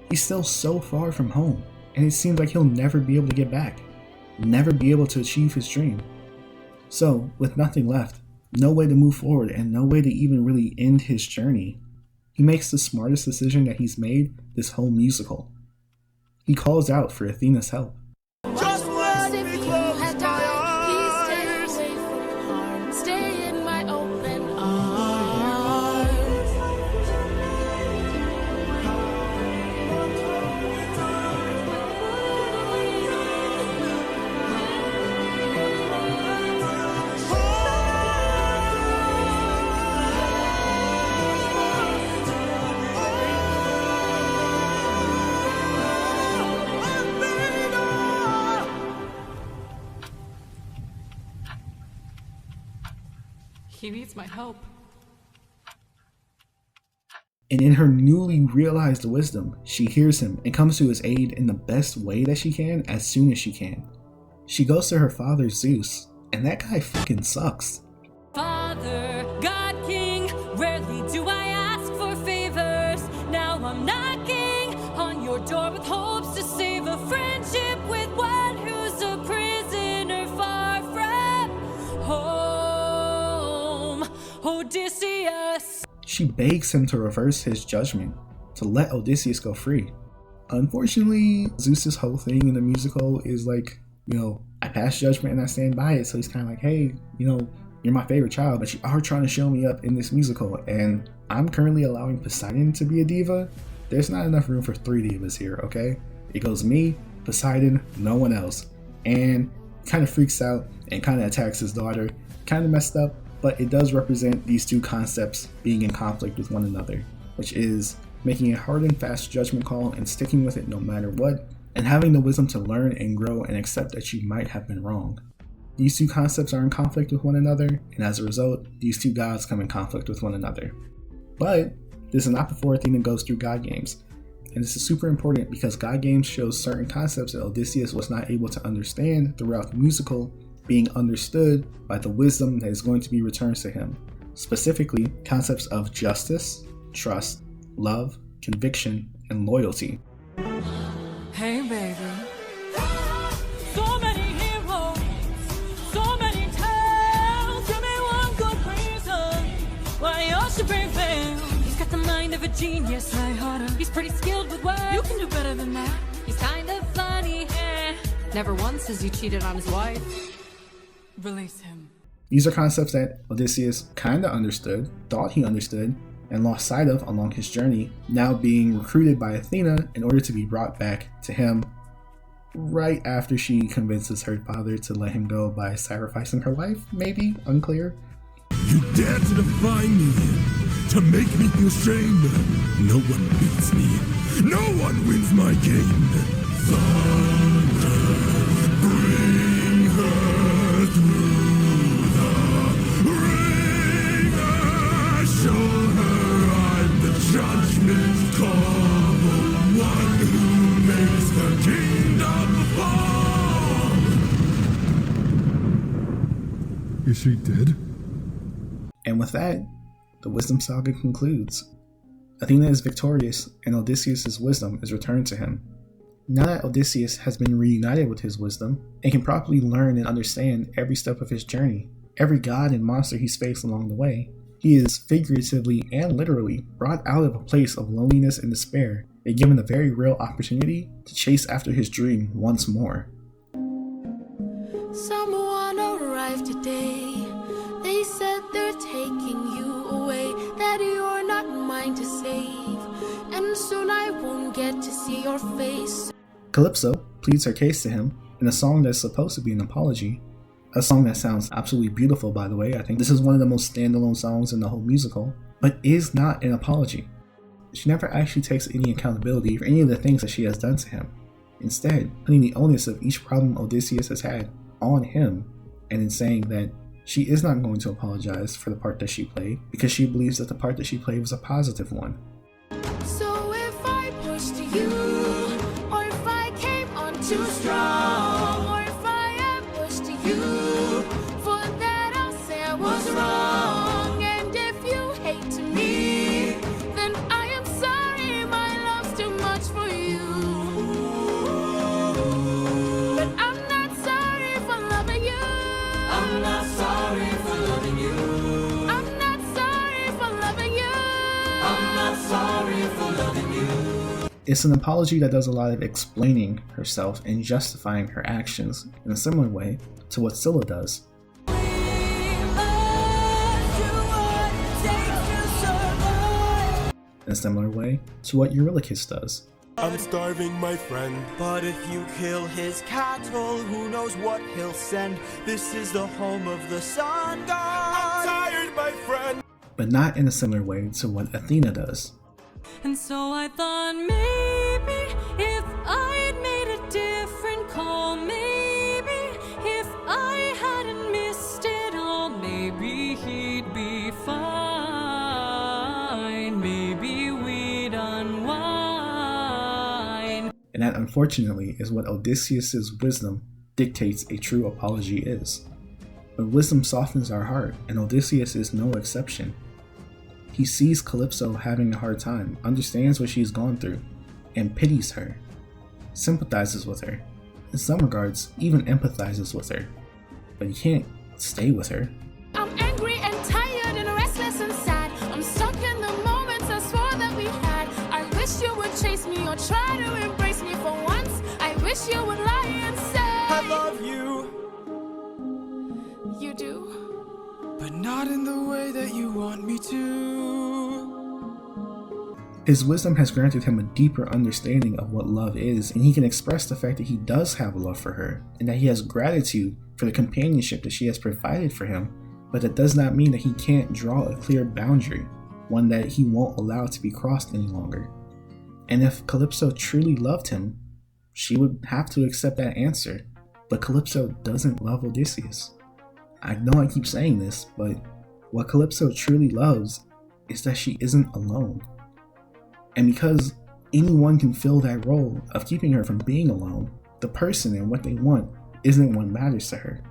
Speaker 3: He's still so far from home, and it seems like he'll never be able to get back, never be able to achieve his dream. So, with nothing left, no way to move forward, and no way to even really end his journey, he makes the smartest decision that he's made this whole musical. He calls out for Athena's help.
Speaker 10: Just let me close my eyes.
Speaker 18: Please stay away from harm. Stay in my open arms.
Speaker 17: He needs my help.
Speaker 3: And in her newly realized wisdom, she hears him and comes to his aid in the best way that she can as soon as she can. She goes to her father Zeus, and that guy fucking sucks.
Speaker 2: Father, God King, rarely do I ask for favors. Now I'm knocking on your door with hopes to save a friendship with one who's a prisoner far from home. Odysseus.
Speaker 3: She begs him to reverse his judgment, to let Odysseus go free. Unfortunately, Zeus's whole thing in the musical is like, I pass judgment and I stand by it. So he's kind of like, hey, you're my favorite child, but you are trying to show me up in this musical. And I'm currently allowing Poseidon to be a diva. There's not enough room for 3 divas here, okay? It goes me, Poseidon, no one else. And kind of freaks out and kind of attacks his daughter. Kind of messed up, but it does represent these two concepts being in conflict with one another, which is making a hard and fast judgment call and sticking with it no matter what, and having the wisdom to learn and grow and accept that you might have been wrong. These two concepts are in conflict with one another, and as a result, these two gods come in conflict with one another. But this is not before Athena goes through God games, and this is super important because God games shows certain concepts that Odysseus was not able to understand throughout the musical being understood by the wisdom that is going to be returned to him. Specifically, concepts of justice, trust, love, conviction, and loyalty.
Speaker 2: Hey, baby. So many heroes, so many tales. Give me one good reason why you should prevail. He's got the mind of a genius, lighthearted. He's pretty skilled with words. You can do better than that. He's kind of funny. Never once has he cheated on his wife. Release him.
Speaker 3: These are concepts that Odysseus kinda understood, thought he understood, and lost sight of along his journey, now being recruited by Athena in order to be brought back to him right after she convinces her father to let him go by sacrificing her life, maybe? Unclear.
Speaker 10: You dare to defy me, to make me feel shame. No one beats me, no one wins my game. Thunder, bring her through the ringer, show her I'm the judgment call, the one who makes the kingdom fall. Is she dead?
Speaker 3: And with that, the Wisdom Saga concludes. Athena is victorious, and Odysseus' wisdom is returned to him. Now that Odysseus has been reunited with his wisdom, and can properly learn and understand every step of his journey, every god and monster he's faced along the way, he is figuratively and literally brought out of a place of loneliness and despair, and given a very real opportunity to chase after his dream once more.
Speaker 18: Someone arrived today. They said they're taking you away, that you're not mine to save, and soon I won't get to see your face.
Speaker 3: Calypso pleads her case to him in a song that's supposed to be an apology. A song that sounds absolutely beautiful, by the way. I think this is one of the most standalone songs in the whole musical, but is not an apology. She never actually takes any accountability for any of the things that she has done to him, instead putting the onus of each problem Odysseus has had on him, and in saying that she is not going to apologize for the part that she played because she believes that the part that she played was a positive one.
Speaker 18: So if I pushed you, or if I came on too strong, or if I ambushed you, for that I'll say I was wrong. And if you hate me, then I am sorry, my love's too much for you. But I'm not sorry for loving you. I'm not sorry for loving you. I'm not sorry for loving you. I'm not sorry for loving you.
Speaker 3: It's an apology that does a lot of explaining herself and justifying her actions in a similar way to what Scylla does. In a similar way to what Eurylochus does.
Speaker 10: I'm starving, my friend.
Speaker 6: But if you kill his cattle, who knows what he'll send. This is the home of the sun god.
Speaker 10: I'm tired, my friend.
Speaker 3: But not in a similar way to what Athena does.
Speaker 2: And so I thought maybe if I had made a different call, maybe if I hadn't missed it all, maybe he'd be fine. Maybe we'd unwind.
Speaker 3: And that, unfortunately, is what Odysseus' wisdom dictates a true apology is. But wisdom softens our heart, and Odysseus is no exception. He sees Calypso having a hard time, understands what she's gone through, and pities her, sympathizes with her, in some regards, even empathizes with her. But he can't stay with her.
Speaker 18: I'm angry and tired and restless and sad. I'm stuck in the moments I swore that we had. I wish you would chase me or try to embrace me for once. I wish you would lie and say
Speaker 6: I love you,
Speaker 18: you do.
Speaker 6: but not in the way that you want me to.
Speaker 3: His wisdom has granted him a deeper understanding of what love is, and he can express the fact that he does have love for her, and that he has gratitude for the companionship that she has provided for him, but that does not mean that he can't draw a clear boundary, one that he won't allow to be crossed any longer. And if Calypso truly loved him, she would have to accept that answer, but Calypso doesn't love Odysseus. I know I keep saying this, but what Calypso truly loves is that she isn't alone. And because anyone can fill that role of keeping her from being alone, the person and what they want isn't what matters to her,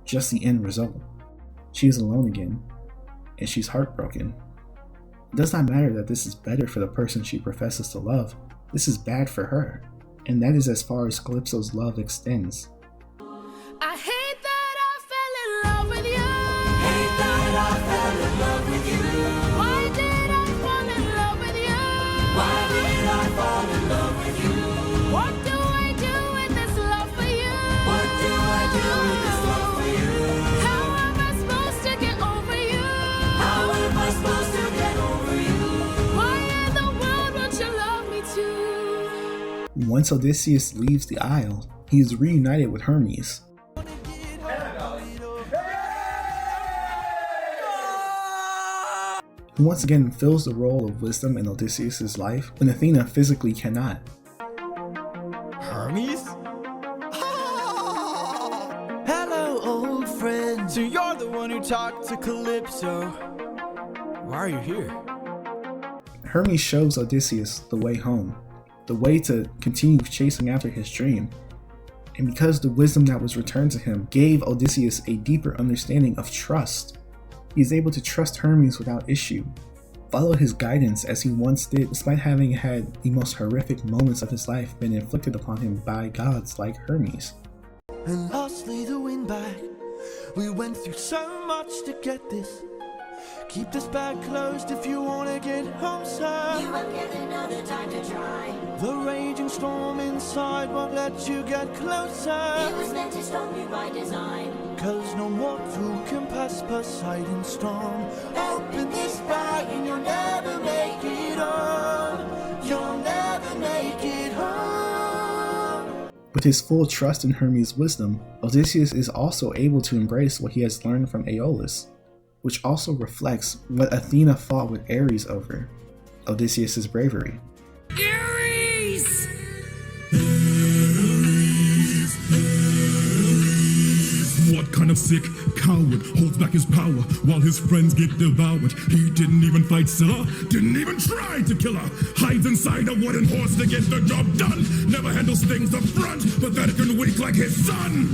Speaker 3: just the end result. She is alone again, and she's heartbroken. It does not matter that this is better for the person she professes to love, this is bad for her, and that is as far as Calypso's love extends.
Speaker 18: I hate that I fell in love with you.
Speaker 6: Hate that I fell in love with you.
Speaker 18: Why did I fall in love with you?
Speaker 6: Why did I fall in love with you?
Speaker 18: What do I do with this love for you?
Speaker 6: What do I do with this love for you?
Speaker 18: How am I supposed to get over you?
Speaker 6: How am I supposed to get over you?
Speaker 18: Why in the world won't you love me too?
Speaker 3: Once Odysseus leaves the isle, he is reunited with Hermes. Who once again fills the role of wisdom in Odysseus' life when Athena physically cannot.
Speaker 6: Hermes? Hello, old friend. So you're the one who talked to Calypso. Why are you here?
Speaker 3: Hermes shows Odysseus the way home, the way to continue chasing after his dream. And because the wisdom that was returned to him gave Odysseus a deeper understanding of trust, he is able to trust Hermes without issue, follow his guidance as he once did despite having had the most horrific moments of his life been inflicted upon him by gods like Hermes.
Speaker 10: And lastly, the wind back. We went through so much to get this. Keep this bag closed if you wanna get home, sir.
Speaker 19: You won't get another time to try.
Speaker 10: The raging storm inside won't let you get closer.
Speaker 19: It was meant to stop you by design.
Speaker 10: 'Cause no mortal can pass Poseidon's storm. Open this bag and you'll never make it home. You'll never make it home.
Speaker 3: With his full trust in Hermes' wisdom, Odysseus is also able to embrace what he has learned from Aeolus, which also reflects what Athena fought with Ares over, Odysseus' bravery.
Speaker 10: Ares!
Speaker 13: What kind of sick coward holds back his power while his friends get devoured? He didn't even fight Scylla, didn't even try to kill her. Hides inside a wooden horse to get the job done. Never handles things up front, pathetic and weak like his son.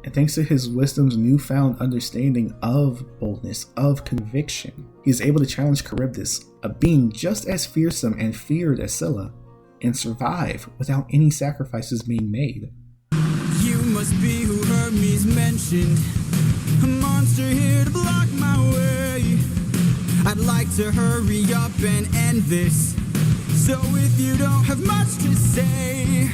Speaker 3: And thanks to his wisdom's newfound understanding of boldness, of conviction, he is able to challenge Charybdis, a being just as fearsome and feared as Scylla, and survive without any sacrifices being made.
Speaker 6: You must be who Hermes mentioned. A monster here to block my way. I'd like to hurry up and end this. So if you don't have much to say,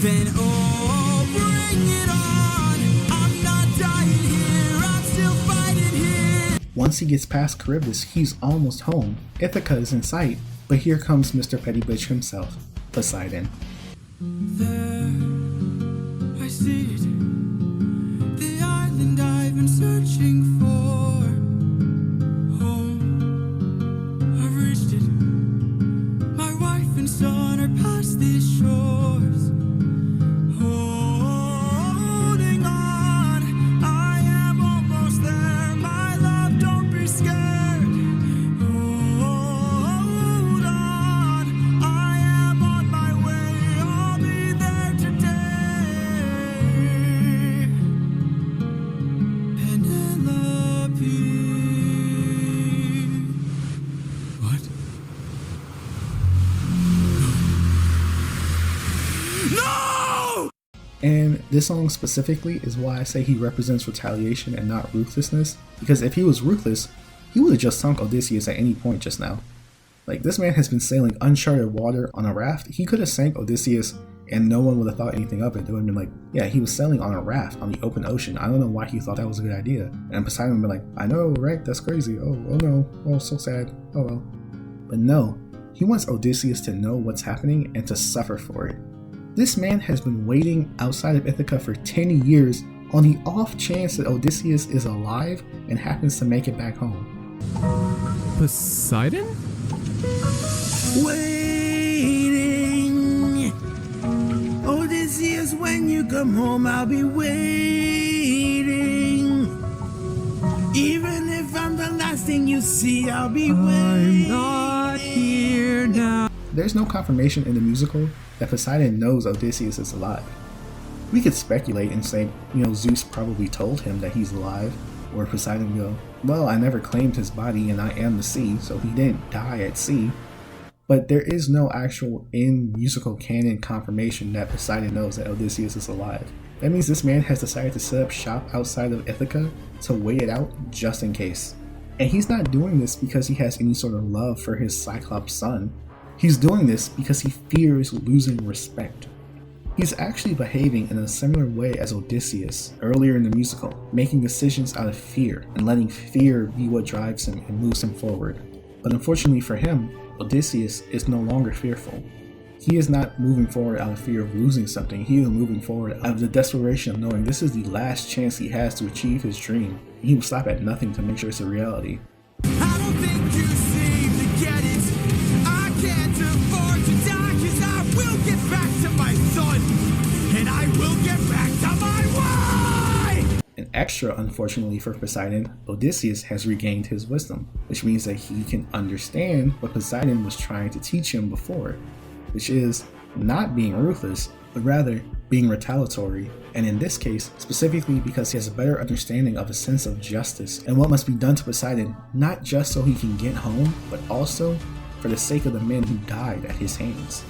Speaker 6: then oh, bring it on. I'm not dying here, I'm still fighting here.
Speaker 3: Once he gets past Charybdis, he's almost home. Ithaca is in sight, but here comes Mr. Petty Bitch himself, Poseidon.
Speaker 6: There, I see it. The island I've been searching for. Home, I've reached it. My wife and son are past these shores. Holding on, I am almost there. My love, don't be scared. Hold on, I am on my way. I'll be there today. Penelope. What? No!
Speaker 3: And this song specifically is why I say he represents retaliation and not ruthlessness, because if he was ruthless, he would have just sunk Odysseus at any point just now. Like, this man has been sailing uncharted water on a raft. He could have sank Odysseus and no one would have thought anything of it. They would have been like, yeah, he was sailing on a raft on the open ocean. I don't know why he thought that was a good idea. And Poseidon would be like, I know, right? That's crazy. Oh no. Oh, so sad. Oh well. But no, he wants Odysseus to know what's happening and to suffer for it. This man has been waiting outside of Ithaca for 10 years on the off chance that Odysseus is alive and happens to make it back home.
Speaker 15: Poseidon?
Speaker 10: Waiting. Odysseus, when you come home, I'll be waiting. Even if I'm the last thing you see, I'll be waiting.
Speaker 15: I'm not here now.
Speaker 3: There's no confirmation in the musical that Poseidon knows Odysseus is alive. We could speculate and say, Zeus probably told him that he's alive, or Poseidon go, well, I never claimed his body and I am the sea, so he didn't die at sea. But there is no actual in-musical canon confirmation that Poseidon knows that Odysseus is alive. That means this man has decided to set up shop outside of Ithaca to wait it out just in case. And he's not doing this because he has any sort of love for his Cyclops son. He's doing this because he fears losing respect. He's actually behaving in a similar way as Odysseus earlier in the musical, making decisions out of fear and letting fear be what drives him and moves him forward. But unfortunately for him, Odysseus is no longer fearful. He is not moving forward out of fear of losing something. He is moving forward out of the desperation of knowing this is the last chance he has to achieve his dream. He will stop at nothing to make sure it's a reality.
Speaker 10: I don't think you seem to get it. I can't afford to die, 'cause I will get back to my son, and I will get back to my wife!
Speaker 3: And extra unfortunately for Poseidon, Odysseus has regained his wisdom, which means that he can understand what Poseidon was trying to teach him before, which is not being ruthless, but rather being retaliatory, and in this case, specifically because he has a better understanding of a sense of justice and what must be done to Poseidon, not just so he can get home, but also for the sake of the men who died at his hands.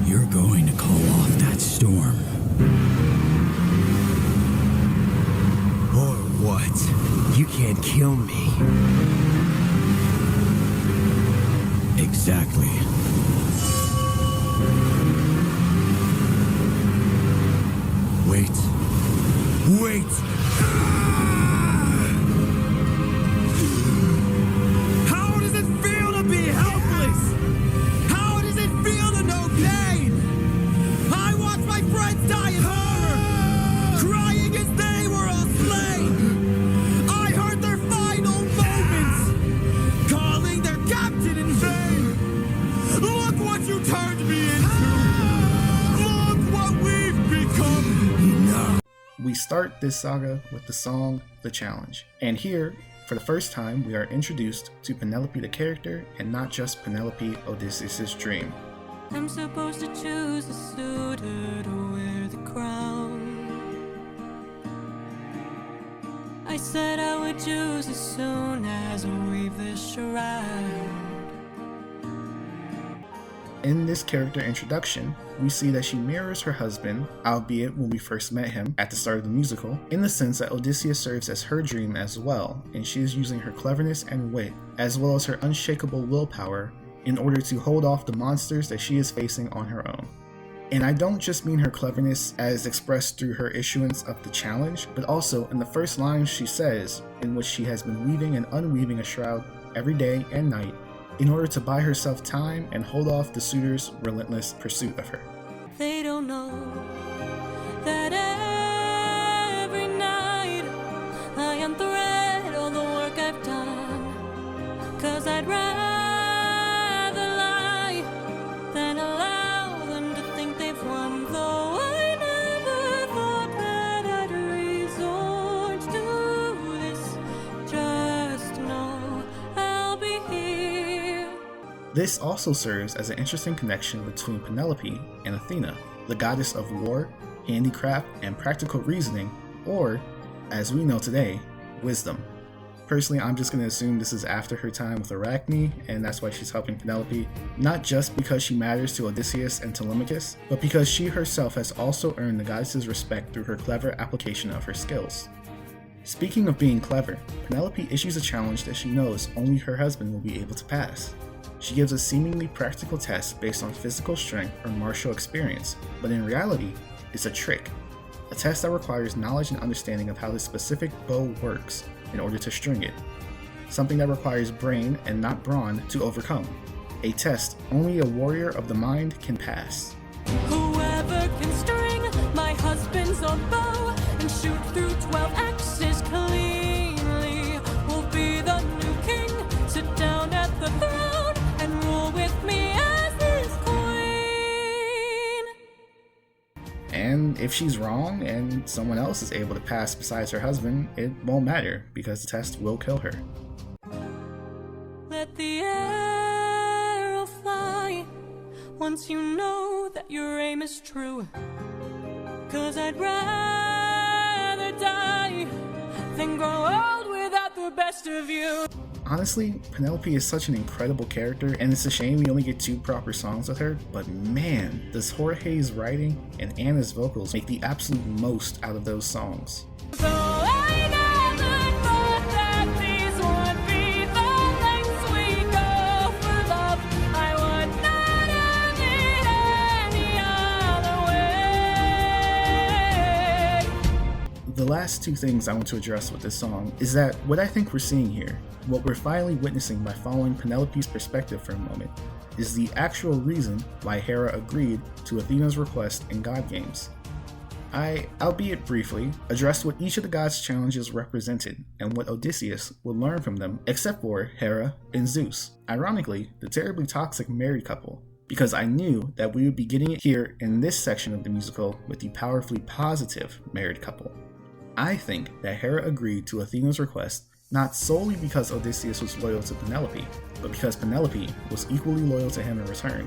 Speaker 20: You're going to call off that storm. Or what? You can't kill me. Exactly. Wait. Wait!
Speaker 10: How does it feel to be helpless? How does it feel to know pain? I watched my friends die in horror, crying as they were all slain. I heard their final moments, calling their captain in vain. Look what you turned me into. Look what we've become.
Speaker 3: We start this saga with the song The Challenge, and here, for the first time, we are introduced to Penelope the character and not just Penelope, Odysseus' dream.
Speaker 2: I'm supposed to choose a suitor to wear the crown. I said I would choose as soon as I weave this shroud.
Speaker 3: In this character introduction, we see that she mirrors her husband, albeit when we first met him at the start of the musical, in the sense that Odysseus serves as her dream as well, and she is using her cleverness and wit, as well as her unshakable willpower, in order to hold off the monsters that she is facing on her own. And I don't just mean her cleverness as expressed through her issuance of the challenge, but also in the first line she says, in which she has been weaving and unweaving a shroud every day and night, in order to buy herself time and hold off the suitors' relentless pursuit of her.
Speaker 2: They don't know that every night I unthread all the work I've done, 'cause I'd rather lie than allow them to think they've won, though I never thought that I'd resort to this. Just know I'll be here.
Speaker 3: This also serves as an interesting connection between Penelope and Athena, the goddess of war, handicraft, and practical reasoning, or, as we know today, wisdom. Personally, I'm just going to assume this is after her time with Arachne, and that's why she's helping Penelope, not just because she matters to Odysseus and Telemachus, but because she herself has also earned the goddess's respect through her clever application of her skills. Speaking of being clever, Penelope issues a challenge that she knows only her husband will be able to pass. She gives a seemingly practical test based on physical strength or martial experience, but in reality, it's a trick. A test that requires knowledge and understanding of how the specific bow works in order to string it. Something that requires brain and not brawn to overcome. A test only a warrior of the mind can pass.
Speaker 2: Whoever can string my husband's bow and shoot through 12 axes cleanly will be the new king. Sit down at the throne and rule with me as his queen.
Speaker 3: And if she's wrong and someone else is able to pass besides her husband, it won't matter because the test will kill her.
Speaker 2: Let the arrow fly once you know that your aim is true. 'Cause I'd rather die than grow old without the best of you.
Speaker 3: Honestly, Penelope is such an incredible character, and it's a shame we only get 2 proper songs with her, but man, does Jorge's writing and Anna's vocals make the absolute most out of those songs.
Speaker 2: So I never thought that these would be the lengths we go for love. I would not have it any other way.
Speaker 3: The last 2 things I want to address with this song is that what I think we're seeing here, what we're finally witnessing by following Penelope's perspective for a moment, is the actual reason why Hera agreed to Athena's request in God Games. I, albeit briefly, addressed what each of the gods' challenges represented and what Odysseus would learn from them, except for Hera and Zeus, ironically, the terribly toxic married couple, because I knew that we would be getting it here in this section of the musical with the powerfully positive married couple. I think that Hera agreed to Athena's request not solely because Odysseus was loyal to Penelope, but because Penelope was equally loyal to him in return.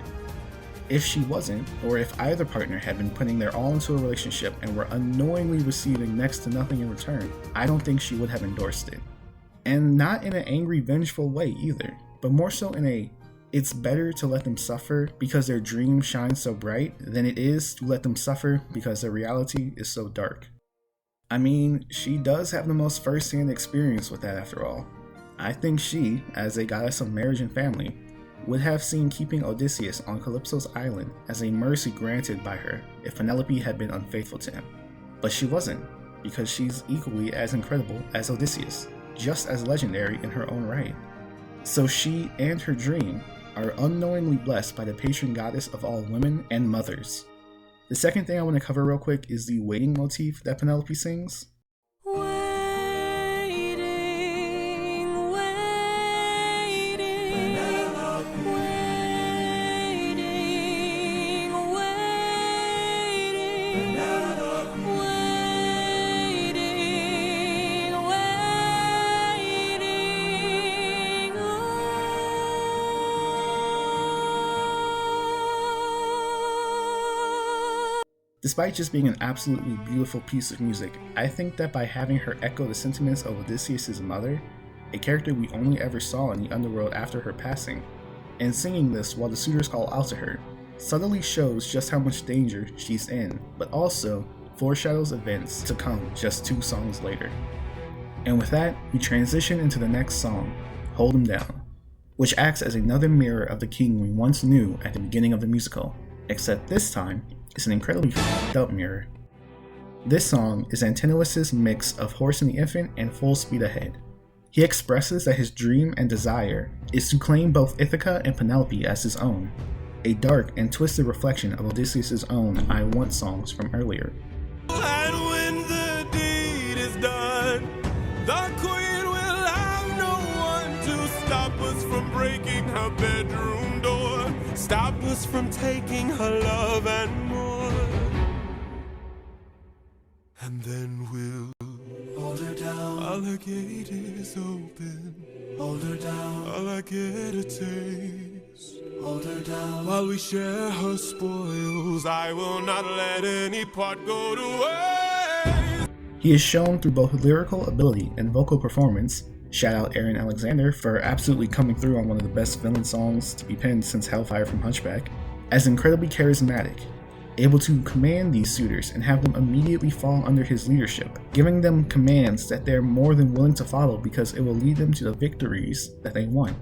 Speaker 3: If she wasn't, or if either partner had been putting their all into a relationship and were unknowingly receiving next to nothing in return, I don't think she would have endorsed it. And not in an angry, vengeful way either, but more so in a, it's better to let them suffer because their dream shines so bright than it is to let them suffer because their reality is so dark. I mean, she does have the most first-hand experience with that after all. I think she, as a goddess of marriage and family, would have seen keeping Odysseus on Calypso's island as a mercy granted by her if Penelope had been unfaithful to him. But she wasn't, because she's equally as incredible as Odysseus, just as legendary in her own right. So she and her dream are unknowingly blessed by the patron goddess of all women and mothers. The second thing I want to cover real quick is the waiting motif that Penelope sings. Despite just being an absolutely beautiful piece of music, I think that by having her echo the sentiments of Odysseus' mother, a character we only ever saw in the underworld after her passing, and singing this while the suitors call out to her, subtly shows just how much danger she's in, but also foreshadows events to come just 2 songs later. And with that, we transition into the next song, Hold 'Em Down, which acts as another mirror of the king we once knew at the beginning of the musical, except this time, it's an incredibly f***ed-up mirror. This song is Antinous' mix of Horse and the Infant and Full Speed Ahead. He expresses that his dream and desire is to claim both Ithaca and Penelope as his own, a dark and twisted reflection of Odysseus' own I Want songs from earlier.
Speaker 10: And when the deed is done, the queen will have no one to stop us from breaking her bedroom door, stop us from taking her love and more. And then we'll hold her down. While her gate is open, hold her down. While I get a taste, hold her down. While we share her spoils, I will not let any part go to waste.
Speaker 3: He is shown through both lyrical ability and vocal performance. Shout out Aaron Alexander for absolutely coming through on one of the best villain songs to be penned since Hellfire from Hunchback, as incredibly charismatic. able to command these suitors and have them immediately fall under his leadership, giving them commands that they're more than willing to follow because it will lead them to the victories that they want.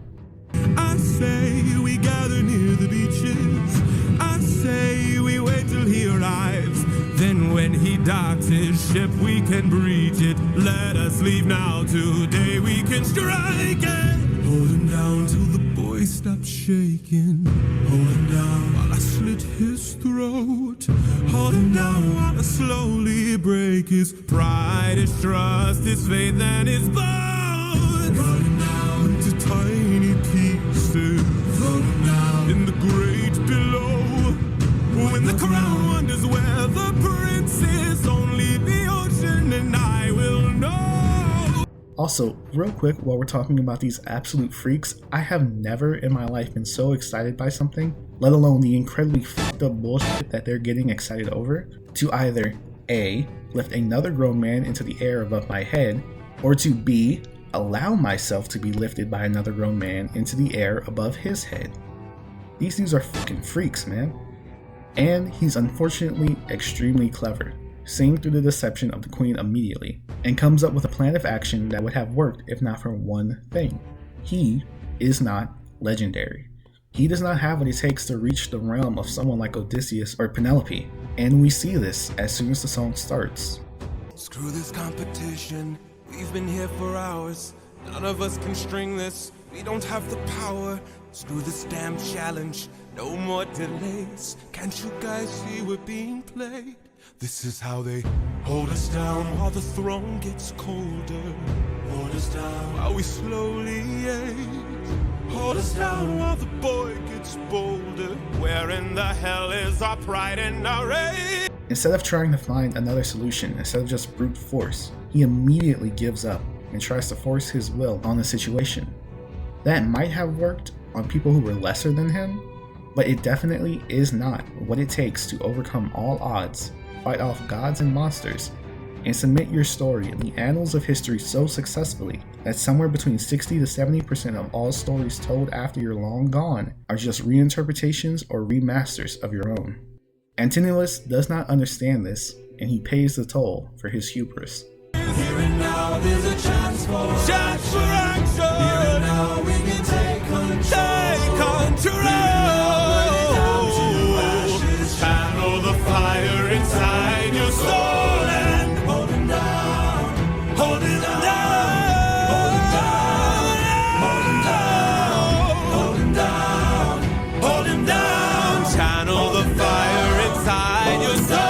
Speaker 13: I say we gather near the beaches. I say we wait till he arrives. Then when he docks his ship, we can breach it. Let us leave now, today we can strike it. Hold him down till the boy stops shaking. Hold him down while I slit his throat. Hold him down while I slowly break his pride, his trust, his faith, and his bones. Cut him down into tiny pieces. Throw him down in the great below. When the crown wonders where the prince is, only the ocean and I will know.
Speaker 3: Also, real quick, while we're talking about these absolute freaks, I have never in my life been so excited by something, let alone the incredibly fucked up bullshit that they're getting excited over, to either A, lift another grown man into the air above my head, or to B, allow myself to be lifted by another grown man into the air above his head. These dudes are fucking freaks, man. And he's unfortunately extremely clever, seeing through the deception of the queen immediately, and comes up with a plan of action that would have worked if not for one thing. He is not legendary. He does not have what it takes to reach the realm of someone like Odysseus or Penelope, and we see this as soon as the song starts.
Speaker 10: Screw this competition, we've been here for hours. None of us can string this, we don't have the power. Screw this damn challenge, no more delays. Can't you guys see we're being played? This is how they hold us down while the throne gets colder. Hold us down while we slowly age. Hold us down while the boy gets bolder. Where in the hell is our pride and our rage?
Speaker 3: Instead of trying to find another solution, instead of just brute force, he immediately gives up and tries to force his will on the situation. That might have worked on people who were lesser than him, but it definitely is not what it takes to overcome all odds, fight off gods and monsters, and submit your story in the annals of history so successfully that somewhere between 60 to 70% of all stories told after you're long gone are just reinterpretations or remasters of your own. Antinous does not understand this, and he pays the toll for his hubris.
Speaker 10: Here and now there's a chance for action. Here and now we can take control. Channel the fire inside your soul and hold him down. Hold him down. Hold him down. Hold him down. Hold him down. Channel the fire inside your soul.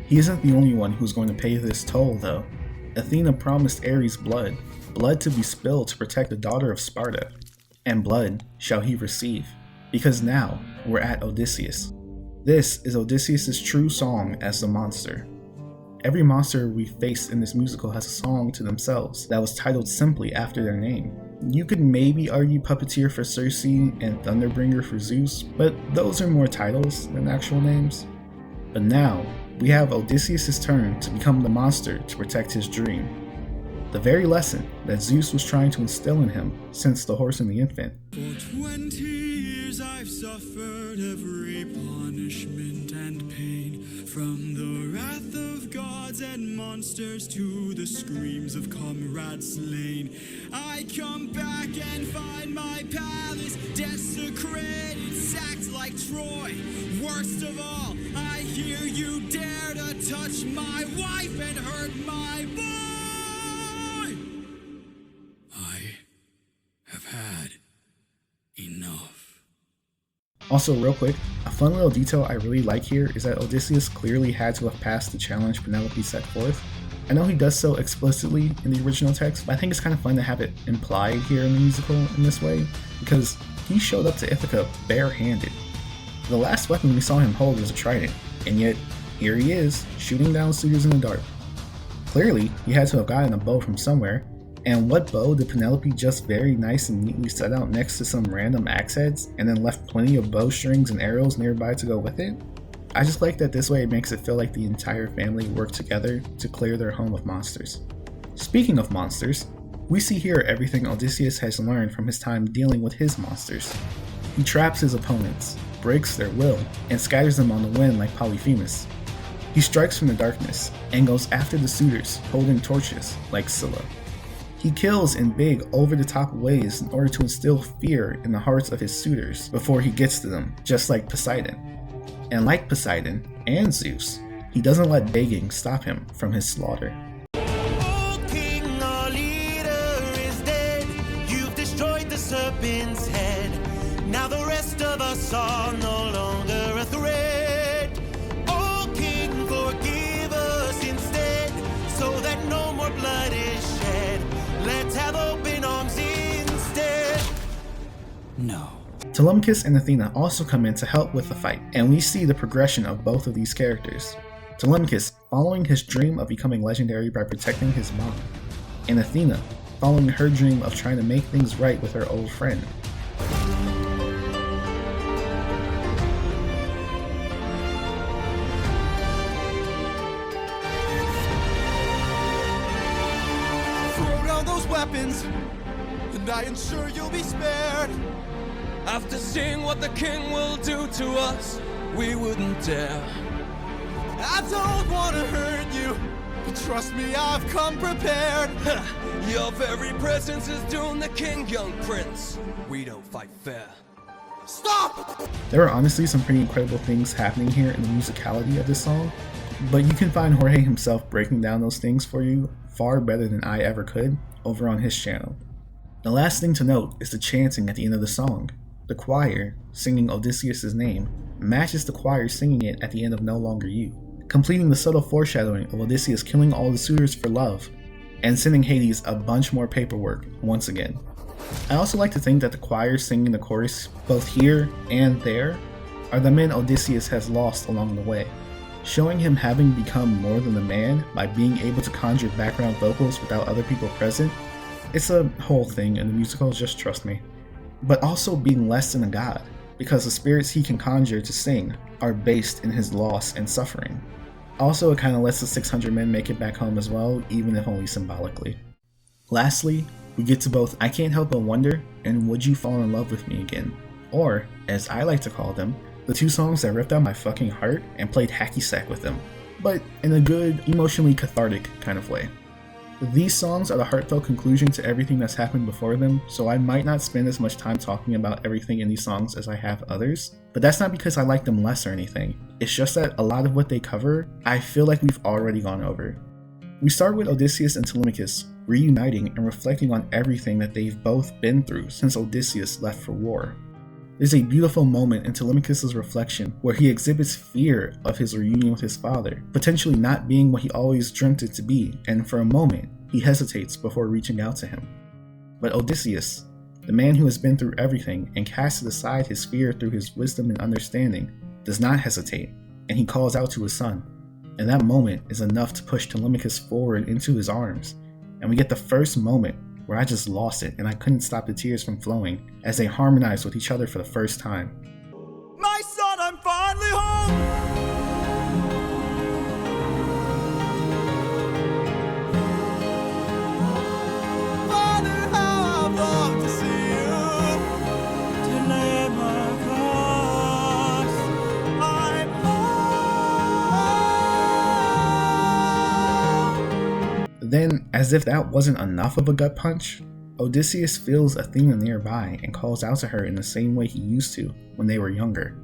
Speaker 3: He isn't the only one who's going to pay this toll, though. Athena promised Ares blood to be spilled to protect the daughter of Sparta, and blood shall he receive, because now we're at Odysseus. This is Odysseus' true song as the monster. Every monster we faced in this musical has a song to themselves that was titled simply after their name. You could maybe argue Puppeteer for Circe and Thunderbringer for Zeus, but those are more titles than actual names. But now, we have Odysseus' turn to become the monster to protect his dream. The very lesson that Zeus was trying to instill in him since the horse and the infant.
Speaker 10: For 20 years I've suffered every punishment and pain, from the wrath of gods and monsters to the screams of comrades slain. I come back and find my palace desecrated, sacked like Troy. Worst of all, I hear you dare to touch my wife and hurt my boy. I have had enough.
Speaker 3: Also, real quick, a fun little detail I really like here is that Odysseus clearly had to have passed the challenge Penelope set forth. I know he does so explicitly in the original text, but I think it's kind of fun to have it implied here in the musical in this way, because he showed up to Ithaca barehanded. The last weapon we saw him hold was a trident, and yet here he is, shooting down suitors in the dark. Clearly, he had to have gotten a bow from somewhere, and what bow did Penelope just very nice and neatly set out next to some random axe heads, and then left plenty of bowstrings and arrows nearby to go with it? I just like that this way it makes it feel like the entire family worked together to clear their home of monsters. Speaking of monsters, We see here everything Odysseus has learned from his time dealing with his monsters. He traps his opponents, breaks their will, and scatters them on the wind like Polyphemus. He strikes from the darkness and goes after the suitors holding torches like Scylla. He kills in big, over-the-top ways in order to instill fear in the hearts of his suitors before he gets to them, just like Poseidon. And like Poseidon and Zeus, he doesn't let begging stop him from his slaughter.
Speaker 10: Oh, King, our leader is dead. You've destroyed the serpent's head. Now the rest of us are no longer a threat. Oh, King, forgive us instead, so that no more blood is shed. Let's have open arms instead.
Speaker 1: No.
Speaker 3: Telemachus and Athena also come in to help with the fight, and we see the progression of both of these characters. Telemachus following his dream of becoming legendary by protecting his mom, and Athena following her dream of trying to make things right with her old friend.
Speaker 6: Throw down those weapons, and I ensure you'll be spared. After seeing what the king will do to us, we wouldn't dare. I don't want to hurt you, but trust me, I've come prepared. Your very presence is doomed the king, young prince. We don't fight fair. Stop!
Speaker 3: There are honestly some pretty incredible things happening here in the musicality of this song, but you can find Jorge himself breaking down those things for you far better than I ever could over on his channel. The last thing to note is the chanting at the end of the song. The choir, singing Odysseus' name, matches the choir singing it at the end of No Longer You, completing the subtle foreshadowing of Odysseus killing all the suitors for love, and sending Hades a bunch more paperwork once again. I also like to think that the choir singing the chorus, both here and there, are the men Odysseus has lost along the way, showing him having become more than a man by being able to conjure background vocals without other people present. It's a whole thing in the musical, just trust me. But also being less than a god, because the spirits he can conjure to sing are based in his loss and suffering. Also, it kind of lets the 600 men make it back home as well, even if only symbolically. Lastly, we get to both I Can't Help But Wonder and Would You Fall in Love With Me Again, or, as I like to call them, the two songs that ripped out my fucking heart and played hacky sack with them, but in a good, emotionally cathartic kind of way. These songs are the heartfelt conclusion to everything that's happened before them, so I might not spend as much time talking about everything in these songs as I have others, but that's not because I like them less or anything. It's just that a lot of what they cover, I feel like we've already gone over. We start with Odysseus and Telemachus reuniting and reflecting on everything that they've both been through since Odysseus left for war. There's a beautiful moment in Telemachus' reflection where he exhibits fear of his reunion with his father, potentially not being what he always dreamt it to be, and for a moment, he hesitates before reaching out to him. But Odysseus, the man who has been through everything and casted aside his fear through his wisdom and understanding, does not hesitate, and he calls out to his son. And that moment is enough to push Telemachus forward into his arms, and we get the first moment where I just lost it and I couldn't stop the tears from flowing as they harmonize with each other for the first time.
Speaker 6: My son, I'm finally home! Father, how I've longed to see you. Telemachus, I'm home.
Speaker 3: Then, as if that wasn't enough of a gut punch, Odysseus feels Athena nearby and calls out to her in the same way he used to when they were younger.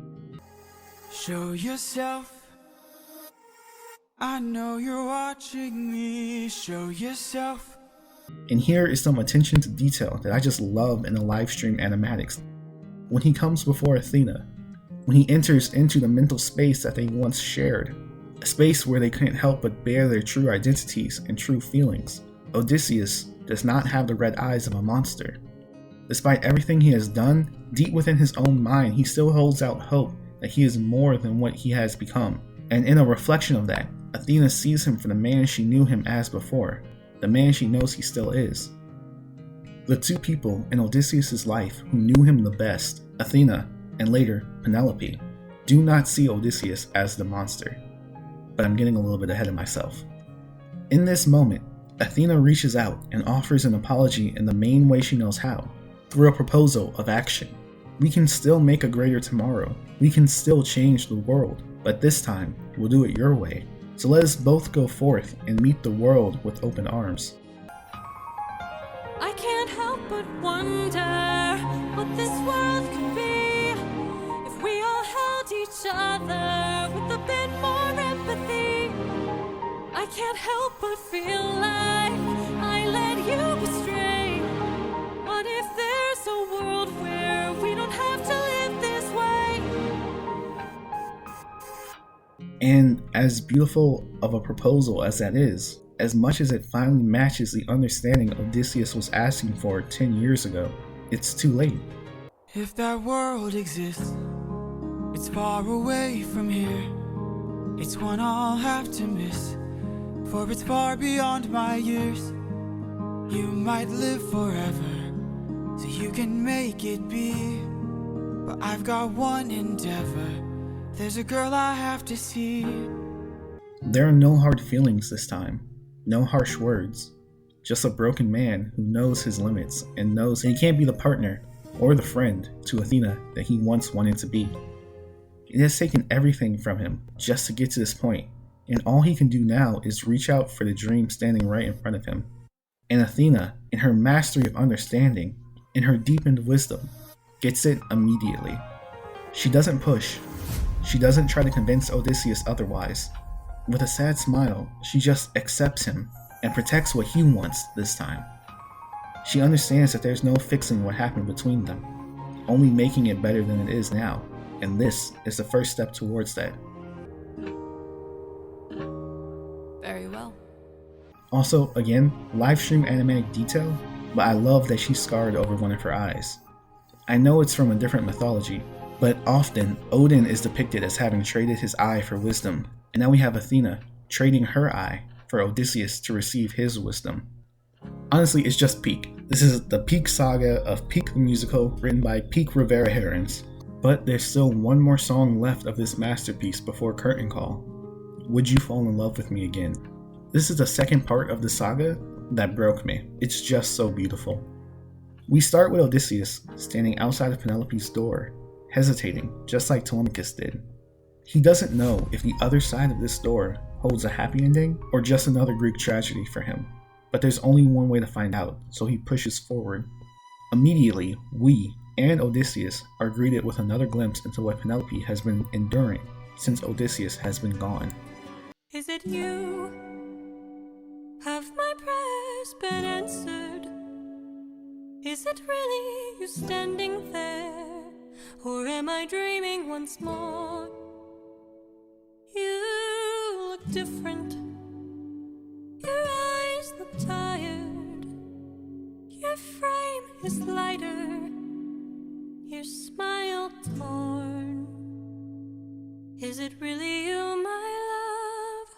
Speaker 6: Show yourself. I know you're watching me. Show yourself.
Speaker 3: And here is some attention to detail that I just love in the livestream animatics. When he comes before Athena, when he enters into the mental space that they once shared, a space where they couldn't help but bear their true identities and true feelings, Odysseus does not have the red eyes of a monster. Despite everything he has done, deep within his own mind, he still holds out hope that he is more than what he has become. And in a reflection of that, Athena sees him for the man she knew him as before, the man she knows he still is. The two people in Odysseus' life who knew him the best, Athena and later Penelope, do not see Odysseus as the monster. But I'm getting a little bit ahead of myself. In this moment, Athena reaches out and offers an apology in the main way she knows how, through a proposal of action. We can still make a greater tomorrow. We can still change the world, but this time, we'll do it your way. So let us both go forth and meet the world with open arms.
Speaker 2: I can't help but wonder what this world could be if we all held each other with a bit more empathy. I can't help but feel like I led you astray. What if there's a world where we don't have to live this way?
Speaker 3: And as beautiful of a proposal as that is, as much as it finally matches the understanding Odysseus was asking for 10 years ago, it's too late.
Speaker 6: If that world exists, it's far away from here. It's one I'll have to miss, for it's far beyond my years. You might live forever, so you can make it be. But I've got one endeavor. There's a girl I have to see.
Speaker 3: There are no hard feelings this time, no harsh words, just a broken man who knows his limits and knows that he can't be the partner or the friend to Athena that he once wanted to be. It has taken everything from him just to get to this point, and all he can do now is reach out for the dream standing right in front of him. And Athena, in her mastery of understanding, in her deepened wisdom, gets it immediately. She doesn't push. She doesn't try to convince Odysseus otherwise. With a sad smile, she just accepts him and protects what he wants this time. She understands that there's no fixing what happened between them, only making it better than it is now, and this is the first step towards that.
Speaker 2: Very well.
Speaker 3: Also, again, live stream animatic detail, but I love that she scarred over one of her eyes. I know it's from a different mythology, but often Odin is depicted as having traded his eye for wisdom, and now we have Athena trading her eye for Odysseus to receive his wisdom. Honestly, it's just peak. This is the peak saga of Peak the Musical, written by Peak Rivera Herons. But there's still one more song left of this masterpiece before curtain call. Would You Fall in Love with Me Again? This is the second part of the saga that broke me. It's just so beautiful. We start with Odysseus standing outside of Penelope's door, hesitating, just like Telemachus did. He doesn't know if the other side of this door holds a happy ending or just another Greek tragedy for him. But there's only one way to find out, so he pushes forward. Immediately, we and Odysseus are greeted with another glimpse into what Penelope has been enduring since Odysseus has been gone.
Speaker 2: Is it you? Have my prayers been answered? Is it really you standing there? Or am I dreaming once more? You look different. Your eyes look tired. Your frame is lighter. Your smile torn. Is it really you, my love?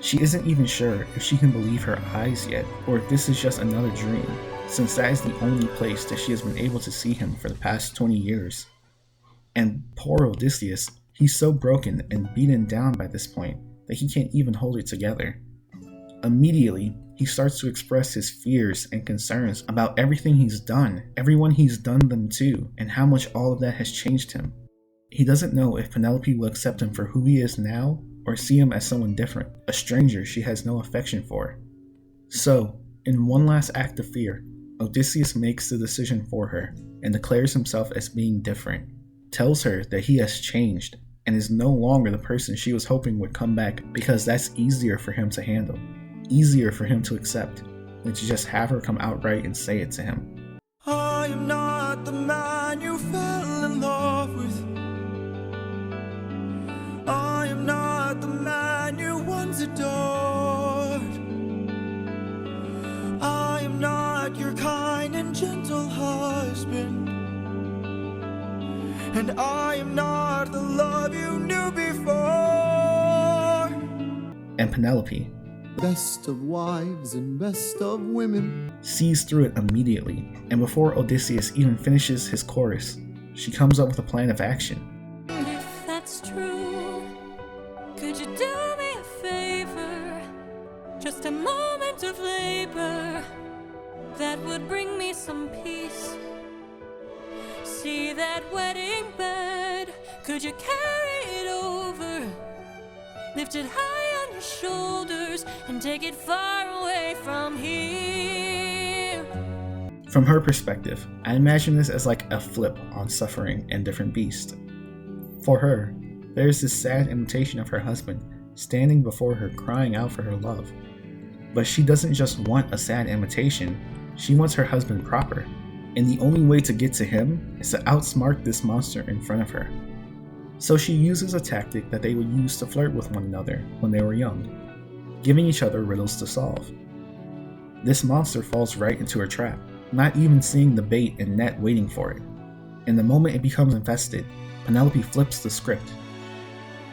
Speaker 3: She isn't even sure if she can believe her eyes yet, or if this is just another dream, since that is the only place that she has been able to see him for the past 20 years. And poor Odysseus, he's so broken and beaten down by this point that he can't even hold it together. Immediately, he starts to express his fears and concerns about everything he's done, everyone he's done them to, and how much all of that has changed him. He doesn't know if Penelope will accept him for who he is now, or see him as someone different, a stranger she has no affection for. So, in one last act of fear, Odysseus makes the decision for her, and declares himself as being different, tells her that he has changed, and is no longer the person she was hoping would come back, because that's easier for him to handle, easier for him to accept, than to just have her come outright and say it to him.
Speaker 6: I am not the man you fell in love with. I am not the man you once adored. I am not your kind and gentle husband. And I am not the love you knew before.
Speaker 3: And Penelope,
Speaker 21: best of wives and best of women,
Speaker 3: sees through it immediately, and before Odysseus even finishes his chorus, she comes up with a plan of action.
Speaker 2: If that's true, could you do me a favor? just a moment of labor that would bring me some peace. See that wedding bed, could you carry it over? Lift it high on your shoulders and take it far away from here.
Speaker 3: From her perspective, I imagine this as like a flip on Suffering and Different Beast. For her, there is this sad imitation of her husband standing before her crying out for her love. But she doesn't just want a sad imitation, she wants her husband proper. And the only way to get to him is to outsmart this monster in front of her. So she uses a tactic that they would use to flirt with one another when they were young, giving each other riddles to solve. This monster falls right into her trap, not even seeing the bait and net waiting for it. And the moment it becomes infested, Penelope flips the script.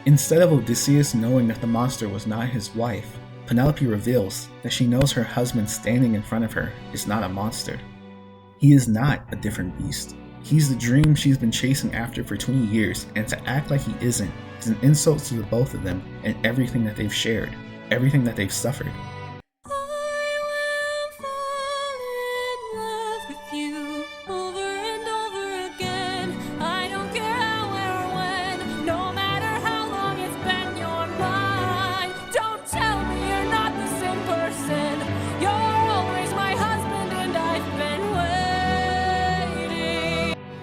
Speaker 3: Instead of Odysseus knowing that the monster was not his wife, Penelope reveals that she knows her husband standing in front of her is not a monster. He is not a different beast. He's the dream she's been chasing after for 20 years, and to act like he isn't is an insult to the both of them and everything that they've shared, everything that they've suffered.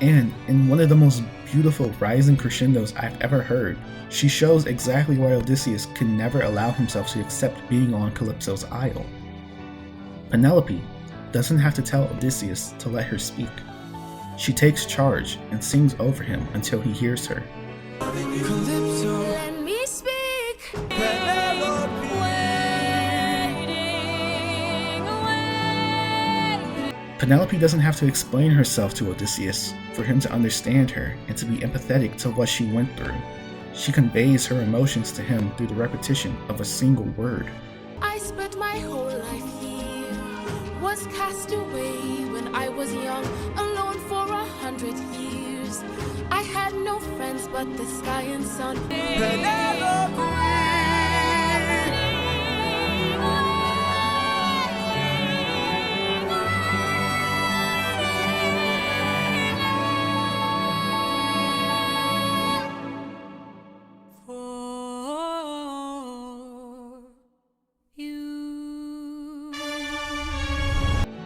Speaker 3: And in one of the most beautiful rising crescendos I've ever heard, she shows exactly why Odysseus could never allow himself to accept being on Calypso's isle. Penelope doesn't have to tell Odysseus to let her speak. She takes charge and sings over him until he hears her.
Speaker 6: Calypso,
Speaker 18: Let me speak.
Speaker 6: Penelope.
Speaker 3: Penelope doesn't have to explain herself to Odysseus for him to understand her and to be empathetic to what she went through. She conveys her emotions to him through the repetition of a single word.
Speaker 18: I spent my whole life here, was cast away when I was young, alone for 100 years. I had no friends but the sky and sun.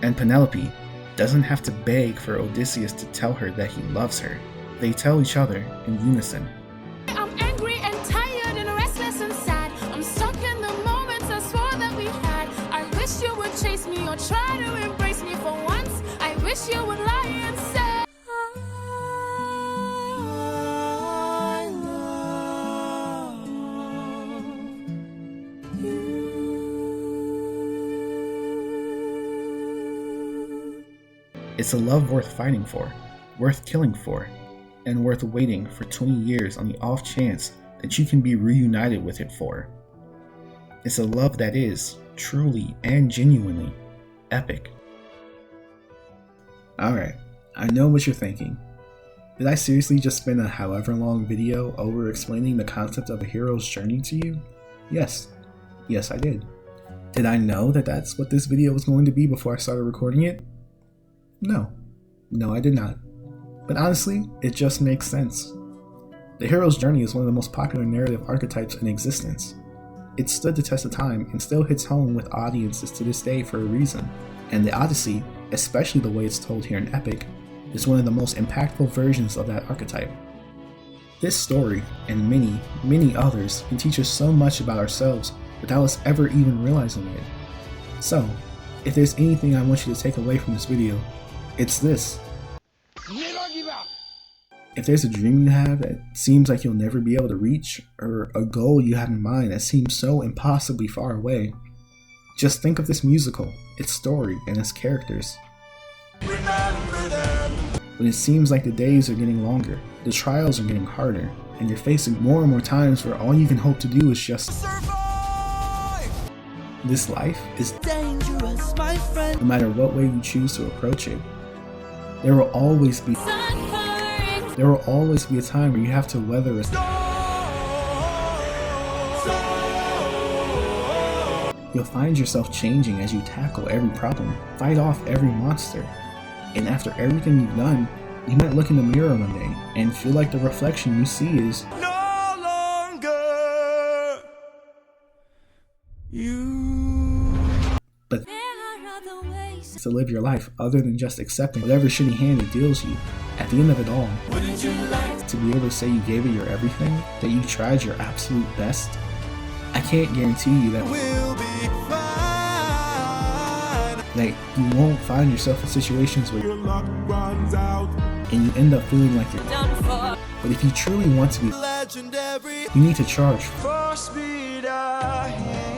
Speaker 3: And Penelope doesn't have to beg for Odysseus to tell her that he loves her. They tell each other in unison.
Speaker 18: I'm angry and tired and restless and sad. I'm stuck in the moments I swore that we had. I wish you would chase me or try to embrace me for once. I wish you would lie and say I love you.
Speaker 3: It's a love worth fighting for, worth killing for, and worth waiting for 20 years on the off chance that you can be reunited with it for. It's a love that is, truly and genuinely, epic. Alright, I know what you're thinking. Did I seriously just spend a however long video over explaining the concept of a hero's journey to you? Yes. Yes, I did. Did I know that that's what this video was going to be before I started recording it? No. No, I did not. But honestly, it just makes sense. The hero's journey is one of the most popular narrative archetypes in existence. It stood the test of time and still hits home with audiences to this day for a reason. And the Odyssey, especially the way it's told here in Epic, is one of the most impactful versions of that archetype. This story, and many, many others, can teach us so much about ourselves without us ever even realizing it. So, if there's anything I want you to take away from this video, it's this.
Speaker 8: Never give up!
Speaker 3: If there's a dream you have that seems like you'll never be able to reach, or a goal you have in mind that seems so impossibly far away, just think of this musical, its story, and its characters.
Speaker 6: Remember them.
Speaker 3: When it seems like the days are getting longer, the trials are getting harder, and you're facing more and more times where all you can hope to do is just
Speaker 6: survive.
Speaker 3: This life is
Speaker 6: Dangerous, my friend.
Speaker 3: no matter what way you choose to approach it. There will always be a time where you have to weather a You'll find yourself changing as you tackle every problem, fight off every monster. And after everything you've done, you might look in the mirror one day and feel like the reflection you see is
Speaker 10: No longer you.
Speaker 3: But to live your life other than just accepting whatever shitty hand it deals you. At the end of it all, to be able to say you gave it your everything, that you tried your absolute best, I can't guarantee you that
Speaker 10: We'll be fine.
Speaker 3: that you won't find yourself in situations where
Speaker 10: Your luck runs out.
Speaker 3: and you end up feeling like you're
Speaker 10: Done for.
Speaker 3: But if you truly want to be
Speaker 10: Legendary.
Speaker 3: you need to charge
Speaker 10: For speed ahead.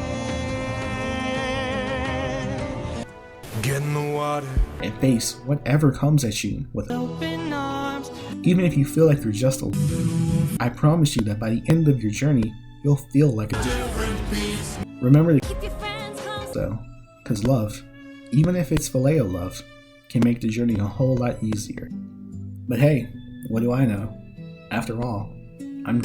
Speaker 10: Get in the water.
Speaker 3: and face whatever comes at you with
Speaker 10: Open arms.
Speaker 3: even if you feel like you're just alone. I promise you that by the end of your journey, you'll feel like a
Speaker 10: Different beats.
Speaker 3: Remember to though, because love, even if it's phileo love, can make the journey a whole lot easier. But hey, what do I know? After all, I'm